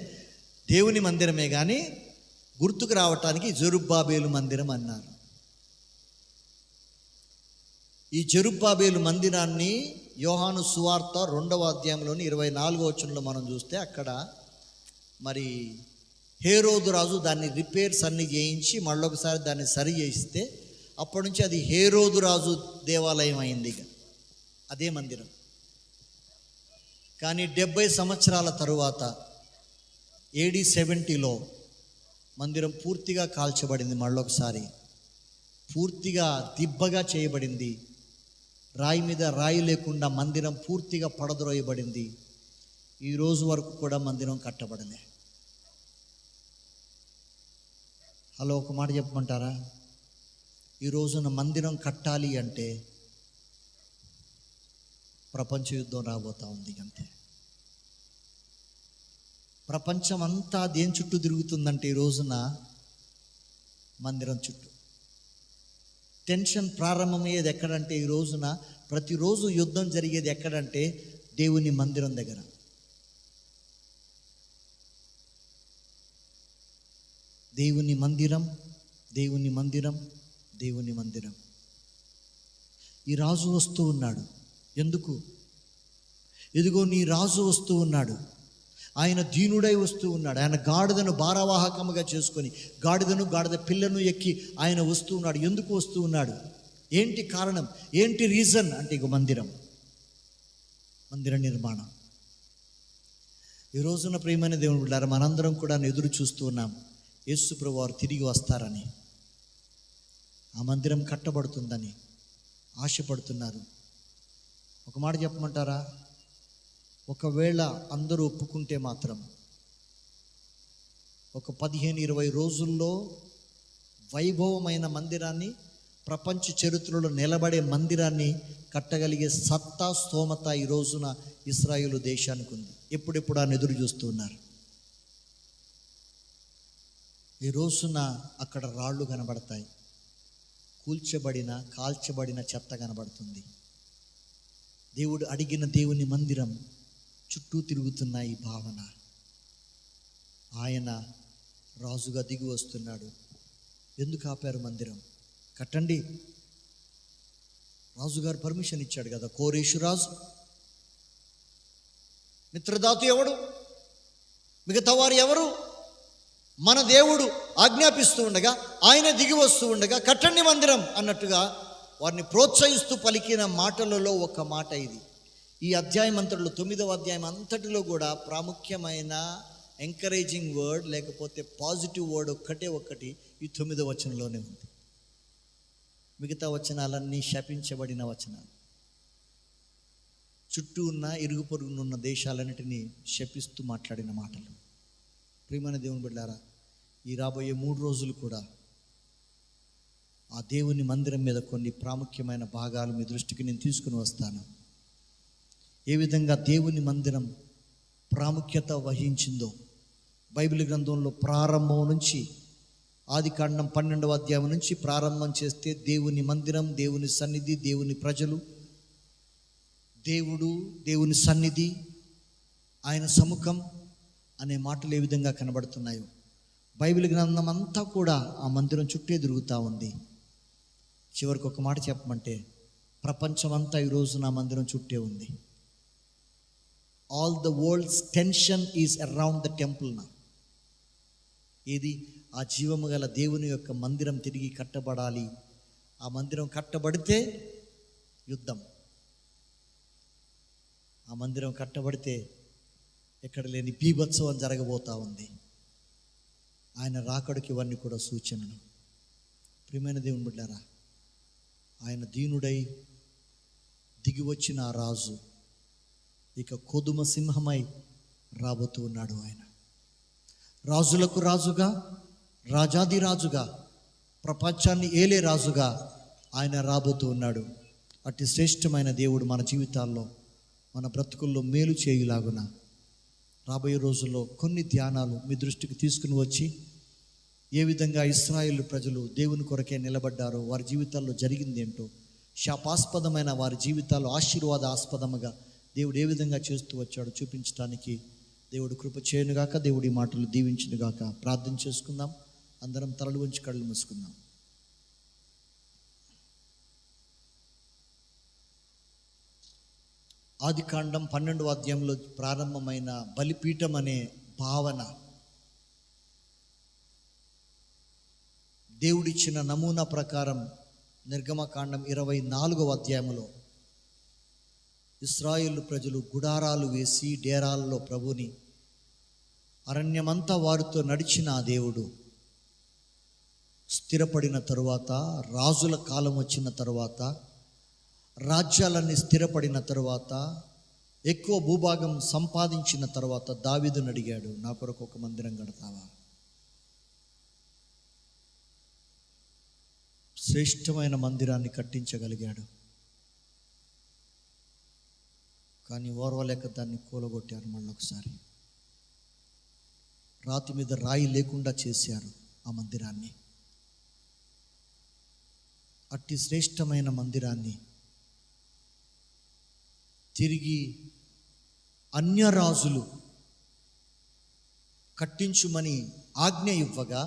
దేవుని మందిరమే, కానీ గుర్తుకు రావటానికి జెరుబ్బాబేలు మందిరం అన్నారు. ఈ జెరుబ్బాబేలు మందిరాన్ని యోహాను సువార్త 2వ అధ్యాయంలోని 24వ వచనంలో మనం చూస్తే అక్కడ మరి హేరోదు రాజు దాన్ని రిపేర్స్ అన్ని చేయించి మళ్ళొకసారి దాన్ని సరి చేయిస్తే అప్పటి నుంచి అది హేరోదు రాజు దేవాలయం అయింది. ఇక అదే మందిరం. కానీ 70 సంవత్సరాల తరువాత AD 70లో మందిరం పూర్తిగా కాల్చబడింది. మళ్ళొకసారి పూర్తిగా దిబ్బగా చేయబడింది. రాయి మీద రాయి లేకుండా మందిరం పూర్తిగా పడద్రోయబడింది. ఈ రోజు వరకు కూడా మందిరం కట్టబడలే. హలో, ఒక మాట చెప్పమంటారా? ఈ రోజున మందిరం కట్టాలి అంటే ప్రపంచ యుద్ధం రాబోతా ఉంది. అంతే. ప్రపంచం అంతా దేని చుట్టూ తిరుగుతుందంటే ఈ రోజున మందిరం చుట్టూ. టెన్షన్ ప్రారంభమయ్యేది ఎక్కడంటే ఈ రోజున ప్రతిరోజు యుద్ధం జరిగేది ఎక్కడంటే దేవుని మందిరం దగ్గర. దేవుని మందిరం, దేవుని మందిరం, దేవుని మందిరం. ఈ రాజు వస్తూ ఉన్నాడు. ఎందుకు? ఇదిగో నీ రాజు వస్తూ ఉన్నాడు. ఆయన దీనుడై వస్తూ ఉన్నాడు. ఆయన గాడిదను భారవాహకముగా చేసుకొని గాడిద పిల్లను ఎక్కి ఆయన వస్తూ ఉన్నాడు. ఎందుకు వస్తూ ఉన్నాడు? ఏంటి కారణం? ఏంటి రీజన్ అంటే ఇక మందిర నిర్మాణం. ఈ రోజున ప్రియమైన దేవుని బిడ్డలారా, మనందరం కూడా ఎదురు చూస్తూ ఉన్నాం యేసు ప్రభువు వారు తిరిగి వస్తారని, ఆ మందిరం కట్టబడుతుందని ఆశపడుతున్నారు. ఒక మాట చెప్పమంటారా? ఒకవేళ అందరూ ఒప్పుకుంటే మాత్రం ఒక 15-20 రోజుల్లో వైభవమైన మందిరాన్ని, ప్రపంచ చరిత్రలో నిలబడే మందిరాన్ని కట్టగలిగే సత్తా, స్తోమత ఈ రోజున ఇశ్రాయేలు దేశానికి ఉంది. ఎప్పుడెప్పుడు ఆయన ఎదురు చూస్తూ ఉన్నారు. ఈ రోజున అక్కడ రాళ్ళు కనబడతాయి, కూల్చబడిన కాల్చబడిన చెత్త కనబడుతుంది. దేవుడు అడిగిన దేవుని మందిరం చుట్టూ తిరుగుతున్న ఈ భావన. ఆయన రాజుగా దిగి వస్తున్నాడు. ఎందుకు ఆపారు మందిరం? కట్టండి. రాజుగారు పర్మిషన్ ఇచ్చాడు కదా. కోరేషు రాజు. మిత్రదాతు ఎవడు? మిగతా వారు ఎవరు? మన దేవుడు ఆజ్ఞాపిస్తూ ఉండగా, ఆయన దిగి వస్తూ ఉండగా కట్టండి మందిరం అన్నట్టుగా వారిని ప్రోత్సహిస్తూ పలికిన మాటలలో ఒక మాట ఇది. ఈ అధ్యాయం అంతటిలో 9వ అధ్యాయం అంతటిలో కూడా ప్రాముఖ్యమైన ఎంకరేజింగ్ వర్డ్ లేకపోతే పాజిటివ్ వర్డ్ ఒక్కటి ఈ 9వ వచనంలోనే ఉంది. మిగతా వచనాలన్నీ శపించబడిన వచనాలు. చుట్టూ ఉన్న ఇరుగు పొరుగునున్న దేశాలన్నిటినీ శపిస్తూ మాట్లాడిన మాటలు. ప్రియమైన దేవుని బిడ్డలారా, ఈ రాబోయే 3 రోజులు కూడా ఆ దేవుని మందిరం మీద కొన్ని ప్రాముఖ్యమైన భాగాలు మీ దృష్టికి నేను తీసుకుని వస్తాను. ఏ విధంగా దేవుని మందిరం ప్రాముఖ్యత వహించిందో బైబిల్ గ్రంథంలో ప్రారంభం నుంచి, ఆదికాండం 12వ అధ్యాయం నుంచి ప్రారంభం చేస్తే దేవుని మందిరం, దేవుని సన్నిధి, దేవుని ప్రజలు, దేవుడు, దేవుని సన్నిధి, ఆయన సముఖం అనే మాటలు ఏ విధంగా కనబడుతున్నాయో బైబిల్ గ్రంథం అంతా కూడా ఆ మందిరం చుట్టే తిరుగుతూ ఉంది. చివరికి ఒక మాట చెప్పమంటే ప్రపంచం అంతా ఈరోజు నా మందిరం చుట్టే ఉంది. All the world's tension is around the temple నా. ఏది? ఆ జీవము గల దేవుని యొక్క మందిరం తిరిగి కట్టబడాలి. ఆ మందిరం కట్టబడితే యుద్ధం. ఆ మందిరం కట్టబడితే ఎక్కడ లేని బీభత్సవం జరగబోతూ ఉంది. ఆయన రాకడికి ఇవన్నీ కూడా సూచనలు. ప్రియమైన దేవుని బిడ్డలారా, ఆయన దీనుడై దిగి వచ్చిన ఆ రాజు ఇక కొదుమ సింహమై రాబోతూ ఉన్నాడు. ఆయన రాజులకు రాజుగా, రాజాది రాజుగా, ప్రపంచాన్ని ఏలే రాజుగా ఆయన రాబోతూ ఉన్నాడు. అట్టి శ్రేష్టమైన దేవుడు మన జీవితాల్లో, మన బ్రతుకుల్లో మేలు చేయులాగున రాబోయే రోజుల్లో కొన్ని ధ్యానాలు మీ దృష్టికి తీసుకుని వచ్చి ఏ విధంగా ఇశ్రాయేలు ప్రజలు దేవుని కొరకే నిలబడ్డారో, వారి జీవితాల్లో జరిగింది ఏంటో, శాపాస్పదమైన వారి జీవితాలు ఆశీర్వాదాస్పదముగా దేవుడు ఏ విధంగా చేస్తూ వచ్చాడో చూపించడానికి దేవుడు కృప చేయనుగాక. దేవుడి మాటలు దీవించునుగాక. ప్రార్థన చేసుకుందాం. అందరం తలలు వంచి కళ్ళు మూసుకుందాం. ఆదికాండం 12వ అధ్యాయంలో ప్రారంభమైన బలిపీఠం అనే భావన, దేవుడిచ్చిన నమూనా ప్రకారం నిర్గమకాండం 24వ అధ్యాయంలో ఇశ్రాయేలు ప్రజలు గుడారాలు వేసి డేరాల్లో ప్రభుని అరణ్యమంతా వారితో నడిచిన ఆ దేవుడు స్థిరపడిన తరువాత, రాజుల కాలం వచ్చిన తరువాత, రాజ్యాలన్నీ స్థిరపడిన తరువాత, ఎక్కువ భూభాగం సంపాదించిన తరువాత దావీదుని అడిగాడు, నా కొరకు ఒక మందిరం కడతావా? శ్రేష్టమైన మందిరాన్ని కట్టించగలిగాడు. కానీ ఓర్వలేక దాన్ని కూలగొట్టారు. మళ్ళొకసారి రాతి మీద రాయి లేకుండా చేశారు ఆ మందిరాన్ని. అట్టి శ్రేష్టమైన మందిరాన్ని తిరిగి అన్యరాజులు కట్టించుమని ఆజ్ఞ ఇవ్వగా,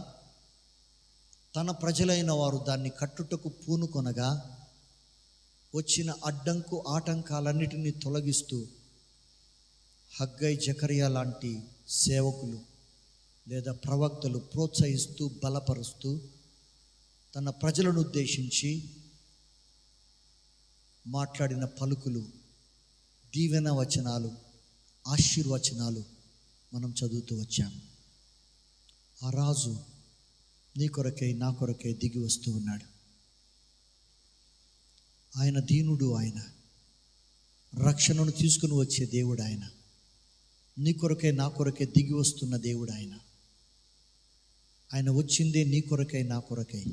తన ప్రజలైన వారు దాన్ని కట్టుటకు పూనుకొనగా, వచ్చిన అడ్డంకు ఆటంకాలన్నిటినీ తొలగిస్తూ హగ్గై, జకరియా లాంటి సేవకులు లేదా ప్రవక్తలు ప్రోత్సహిస్తూ బలపరుస్తూ తన ప్రజలను ఉద్దేశించి మాట్లాడిన పలుకులు, దీవెన వచనాలు, ఆశీర్వచనాలు మనం చదువుతూ వచ్చాం. ఆ రాజు నీ కొరకై నా కొరకై దిగి వస్తూ ఉన్నాడు. ఆయన దీనుడు, ఆయన రక్షణను తీసుకుని వచ్చే దేవుడు, ఆయన నీ కొరకై నా కొరకై దిగి వస్తున్న దేవుడు. ఆయన వచ్చిందే నీ కొరకై నా కొరకై.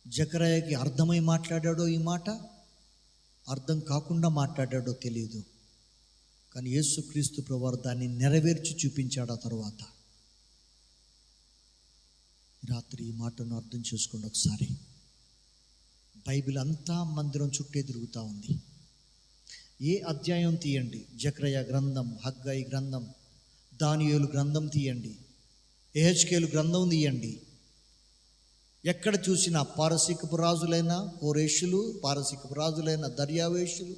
జకరయాకి అర్థమై మాట్లాడాడో ఈ మాట, అర్థం కాకుండా మాట్లాడాడో తెలియదు. కానీ యేసుక్రీస్తు ప్రభువారు దాన్ని నెరవేర్చి చూపించాడు. ఆ తర్వాత రాత్రి ఈ మాటను అర్థం చేసుకోండి ఒకసారి. బైబిల్ అంతా మందిరం చుట్టే తిరుగుతూ ఉంది. ఏ అధ్యాయం తీయండి, జకరియా గ్రంథం, హగ్గయి గ్రంథం, దానియేలు గ్రంథం తీయండి, యెహెజ్కేలు గ్రంథం తీయండి, ఎక్కడ చూసినా పారసీకపు రాజులైన కోరేషులు, పారసీకపు రాజులైన దర్యావేషులు,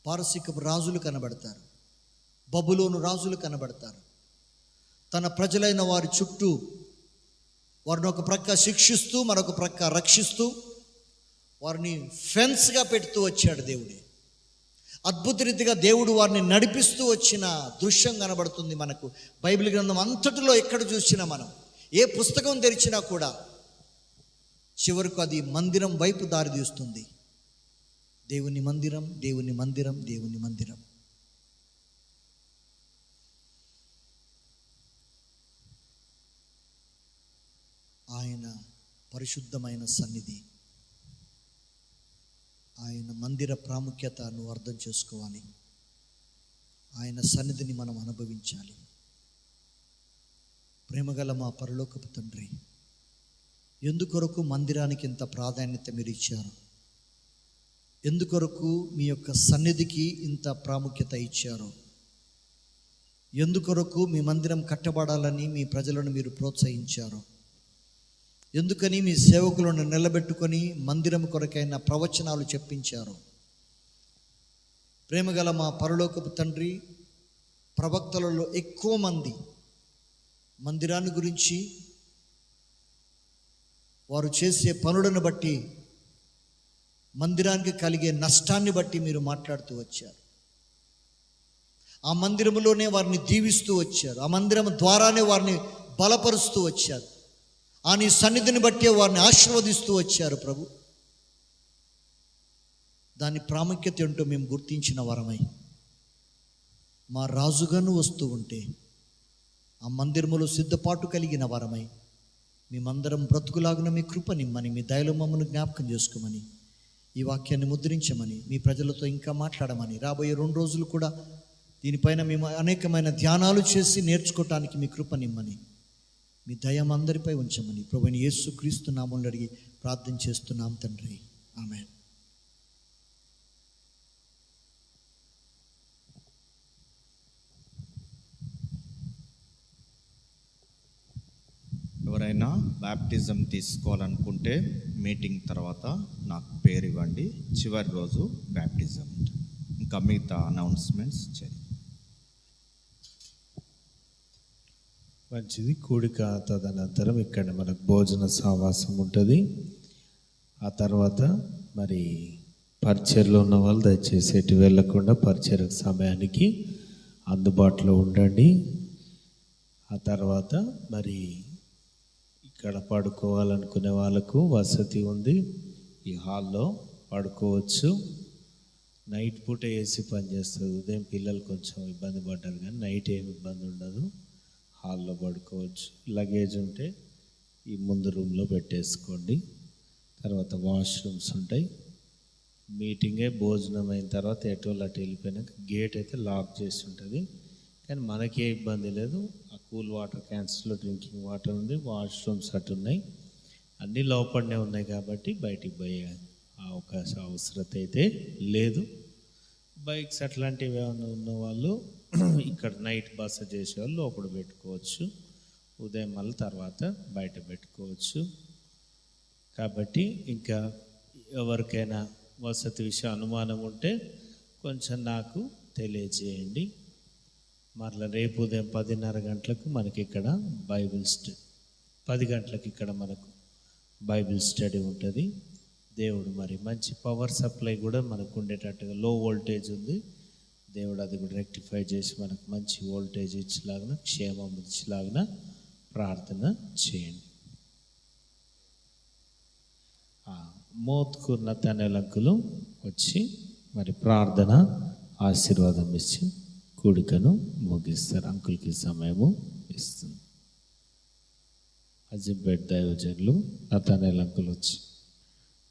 పారసీకపు రాజులు కనబడతారు, బబులోను రాజులు కనబడతారు. తన ప్రజలైన వారి చుట్టూ వారిని ఒక ప్రక్క శిక్షిస్తూ మరొక ప్రక్క రక్షిస్తూ వారిని ఫెన్స్గా పెడుతూ వచ్చాడు దేవుడే. అద్భుత రీతిగా దేవుడు వారిని నడిపిస్తూ వచ్చిన దృశ్యం కనబడుతుంది మనకు బైబిల్ గ్రంథం అంతటిలో. ఎక్కడ చూసినా మనం ఏ పుస్తకం తెరిచినా కూడా చివరకు అది మందిరం వైపు దారితీస్తుంది. దేవుని మందిరం, దేవుని మందిరం, దేవుని మందిరం. ఆయన పరిశుద్ధమైన సన్నిధి, ఆయన మందిర ప్రాముఖ్యత నువ్వు అర్థం చేసుకోవాలి. ఆయన సన్నిధిని మనం అనుభవించాలి. ప్రేమగల మా పరలోకపు తండ్రి, ఎందుకొరకు మందిరానికి ఇంత ప్రాధాన్యత మీరు ఇచ్చారు? ఎందుకొరకు మీ యొక్క సన్నిధికి ఇంత ప్రాముఖ్యత ఇచ్చారు? ఎందుకొరకు మీ మందిరం కట్టబడాలని మీ ప్రజలను మీరు ప్రోత్సహించారు? ఎందుకని మీ సేవకులను నిలబెట్టుకొని మందిరం కొరకైన ప్రవచనాలు చెప్పించారు? ప్రేమగల మా పరలోకపు తండ్రి, ప్రవక్తలలో ఎక్కువ మంది మందిరాన్ని గురించి, వారు చేసే పనులను బట్టి, మందిరానికి కలిగే నష్టాన్ని బట్టి మీరు మాట్లాడుతూ వచ్చారు. ఆ మందిరములోనే వారిని దీవిస్తూ వచ్చారు. ఆ మందిరం ద్వారానే వారిని బలపరుస్తూ వచ్చారు. ఆ నీ సన్నిధిని బట్టే వారిని ఆశీర్వదిస్తూ వచ్చారు ప్రభు. దాని ప్రాముఖ్యత ఏంటో మేము గుర్తించిన వరమై, మా రాజుగాను వస్తూ ఉంటే ఆ మందిరములో సిద్ధపాటు కలిగిన వరమై, మేమందరం బ్రతుకులాగున మీ కృప నిమ్మని, మీ దయలో మమ్మల్ని జ్ఞాపకం చేసుకోమని ఈ వాక్యాన్ని ముద్రించమని, మీ ప్రజలతో ఇంకా మాట్లాడమని, రాబోయే 2 రోజులు కూడా దీనిపైన మేము అనేకమైన ధ్యానాలు చేసి నేర్చుకోవటానికి మీ కృపనిమ్మని, మీ దయ అందరిపై ఉంచమని ప్రభువైన యేసుక్రీస్తు నామములో అడిగి ప్రార్థన చేస్తున్నాం తండ్రి. ఆమేన్. ఎవరైనా బ్యాప్టిజం తీసుకోవాలనుకుంటే మీటింగ్ తర్వాత నాకు పేరు ఇవ్వండి. చివరి రోజు బ్యాప్టిజం. ఇంకా మిగతా అనౌన్స్మెంట్స్ చేయండి. మంచిది. కూడిక తదనంతరం ఇక్కడ మనకు భోజన సావాసం ఉంటుంది. ఆ తర్వాత మరి పరిచర్లో ఉన్న వాళ్ళు దయచేసి ఎటు వెళ్ళకుండా పరిచర్ సమయానికి అందుబాటులో ఉండండి. ఆ తర్వాత మరి ఇక్కడ పడుకోవాలనుకునే వాళ్ళకు వసతి ఉంది. ఈ హాల్లో పడుకోవచ్చు. నైట్ పూట ఏసీ పనిచేస్తుంది. ఉదయం పిల్లలు కొంచెం ఇబ్బంది పడ్డారు, కానీ నైట్ ఏమి ఇబ్బంది ఉండదు. హాల్లో పడుకోవచ్చు. లగేజ్ ఉంటే ఈ ముందు రూమ్లో పెట్టేసుకోండి. తర్వాత వాష్రూమ్స్ ఉంటాయి. మీటింగే భోజనం అయిన తర్వాత ఎటోళ్ళు అటు వెళ్ళిపోయినాక గేట్ అయితే లాక్ చేసి ఉంటుంది, కానీ మనకే ఇబ్బంది లేదు. ఆ కూల్ వాటర్ క్యాన్స్లో డ్రింకింగ్ వాటర్ ఉంది, వాష్రూమ్స్ అటు ఉన్నాయి, అన్నీ లోపలనే ఉన్నాయి. కాబట్టి బయటికి పోయే అవసరం అయితే లేదు. బైక్స్ అట్లాంటివి ఏమైనా ఉన్న వాళ్ళు ఇక్కడ నైట్ బస చేసేవాళ్ళు లోపల పెట్టుకోవచ్చు. ఉదయం మళ్ళీ తర్వాత బయట పెట్టుకోవచ్చు. కాబట్టి ఇంకా ఎవరికైనా వసతి విషయం అనుమానం ఉంటే కొంచెం నాకు తెలియజేయండి. మరలా రేపు ఉదయం 10:30 గంటలకు మనకి ఇక్కడ 10 గంటలకు ఇక్కడ మనకు బైబిల్ స్టడీ ఉంటుంది. దేవుడు మరి మంచి పవర్ సప్లై కూడా మనకు ఉండేటట్టుగా, లో వోల్టేజ్ ఉంది, దేవుడు అది కూడా రెక్టిఫై చేసి మనకు మంచి వోల్టేజ్ ఇచ్చేలాగిన, క్షేమం ఇచ్చేలాగిన ప్రార్థన చేయండి. మోత్కూర్న తనెలంకులు వచ్చి మరి ప్రార్థన ఆశీర్వాదం ఇచ్చి కూడికను ముగిస్తారు. అంకుల్కి సమయము ఇస్తుంది. అజింపేట్ దైవజనులు నతనేల్ అంకుల్ వచ్చి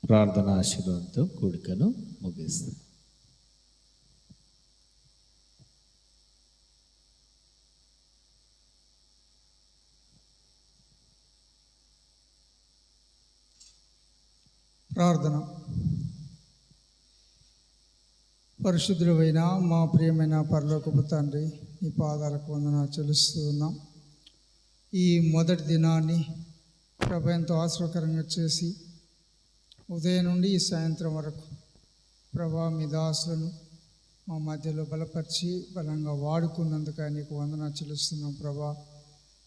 ప్రార్థన ఆశీర్వాదంతో కూడికను ముగిస్తారు. ప్రార్థన. పరిశుద్ధుడైన మా ప్రియమైన పరలోకపు తండ్రి, ఈ పాదాలకు వందనాలు చెల్లిస్తూ ఉన్నాం. ఈ మొదటి దినాన్ని ప్రభు ఎంతో ఆశ్చర్యకరంగా చేసి ఉదయం నుండి ఈ సాయంత్రం వరకు ప్రభా మీ దాసులను మా మధ్యలో బలపరిచి బలంగా వాడుకున్నందుకు నీకు వందనాలు చెల్లిస్తున్నాం. ప్రభా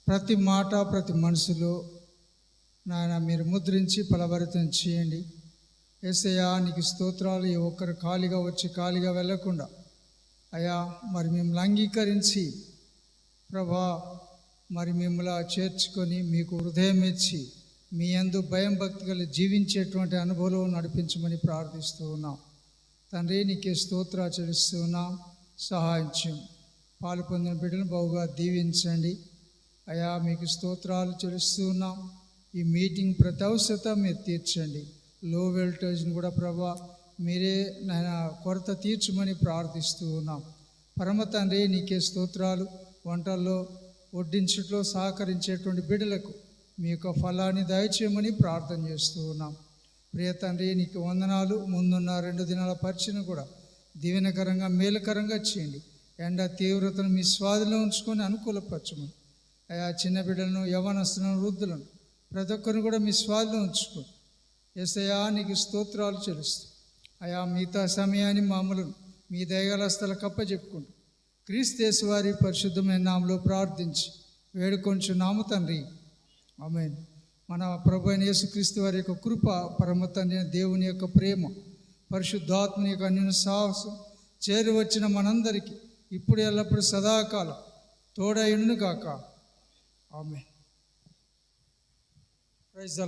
ప్రతి మాట ప్రతి మనసులో నాయన మీరు ముద్రించి ఫలభరితం చేయండి. యేసయ్యా నీకు స్తోత్రాలు. ఏ ఒక్కరు ఖాళీగా వచ్చి ఖాళీగా వెళ్ళకుండా అయ్యా మరి మిమ్మల్ని అంగీకరించి ప్రభా మరి మిమ్మల్ని చేర్చుకొని మీకు హృదయం ఇచ్చి మీ యందు భయం భక్తి కలిగి జీవించేటువంటి అనుభవం నడిపించమని ప్రార్థిస్తూ ఉన్నాం. తండ్రి నీకే స్తోత్రాలు చెల్లిస్తూ ఉన్నాం. సహాయం చేయం. పాలు పొందిన బిడ్డలను బాగుగా దీవించండి అయ్యా. మీకు స్తోత్రాలు చెల్లిస్తూ ఉన్నాం. ఈ మీటింగ్ ప్రతి అవసరత మీరు తీర్చండి. లో వోల్టేజ్ని కూడా ప్రభా మీరే నాయన కొరత తీర్చమని ప్రార్థిస్తూ ఉన్నాం. పరమ తండ్రి నీకే స్తోత్రాలు. వంటల్లో వడ్డించట్లో సహకరించేటువంటి బిడ్డలకు మీ యొక్క ఫలాన్ని దయచేయమని ప్రార్థన చేస్తూ ఉన్నాం. ప్రియ తండ్రి నీకు వందనాలు. ముందున్న 2 దినాల పరిచయం కూడా దీవెనకరంగా మేలుకరంగా చేయండి. ఎండ తీవ్రతను మీ స్వాధిలో ఉంచుకొని అనుకూలపరచమని అయా. చిన్న బిడ్డలను, యవ్వనస్తులను, వృద్ధులను ప్రతి ఒక్కరిని కూడా మీ స్వాధిలో ఉంచుకోండి. యేసయ్యా నీకు స్తోత్రాలు చెల్లిస్తూ అయా మిగతా సమయాన్ని మామూలు మీ దయగలస్థలకు అప్పచెప్పుకుంటూ క్రీస్తు యేసు వారి పరిశుద్ధమైన నామములో ప్రార్థించి వేడుకొంచున్నాము తండ్రి. ఆమేన్. మన ప్రభు అయిన యేసుక్రీస్తు వారి యొక్క కృప, పరమ తండ్రి దేవుని యొక్క ప్రేమ, పరిశుద్ధాత్మని యొక్క అన్యోన్య సాహసం చేరి వచ్చిన మనందరికీ ఇప్పుడు ఎల్లప్పుడు సదాకాలం తోడైండును గాక. ఆమేన్. Praise the lord.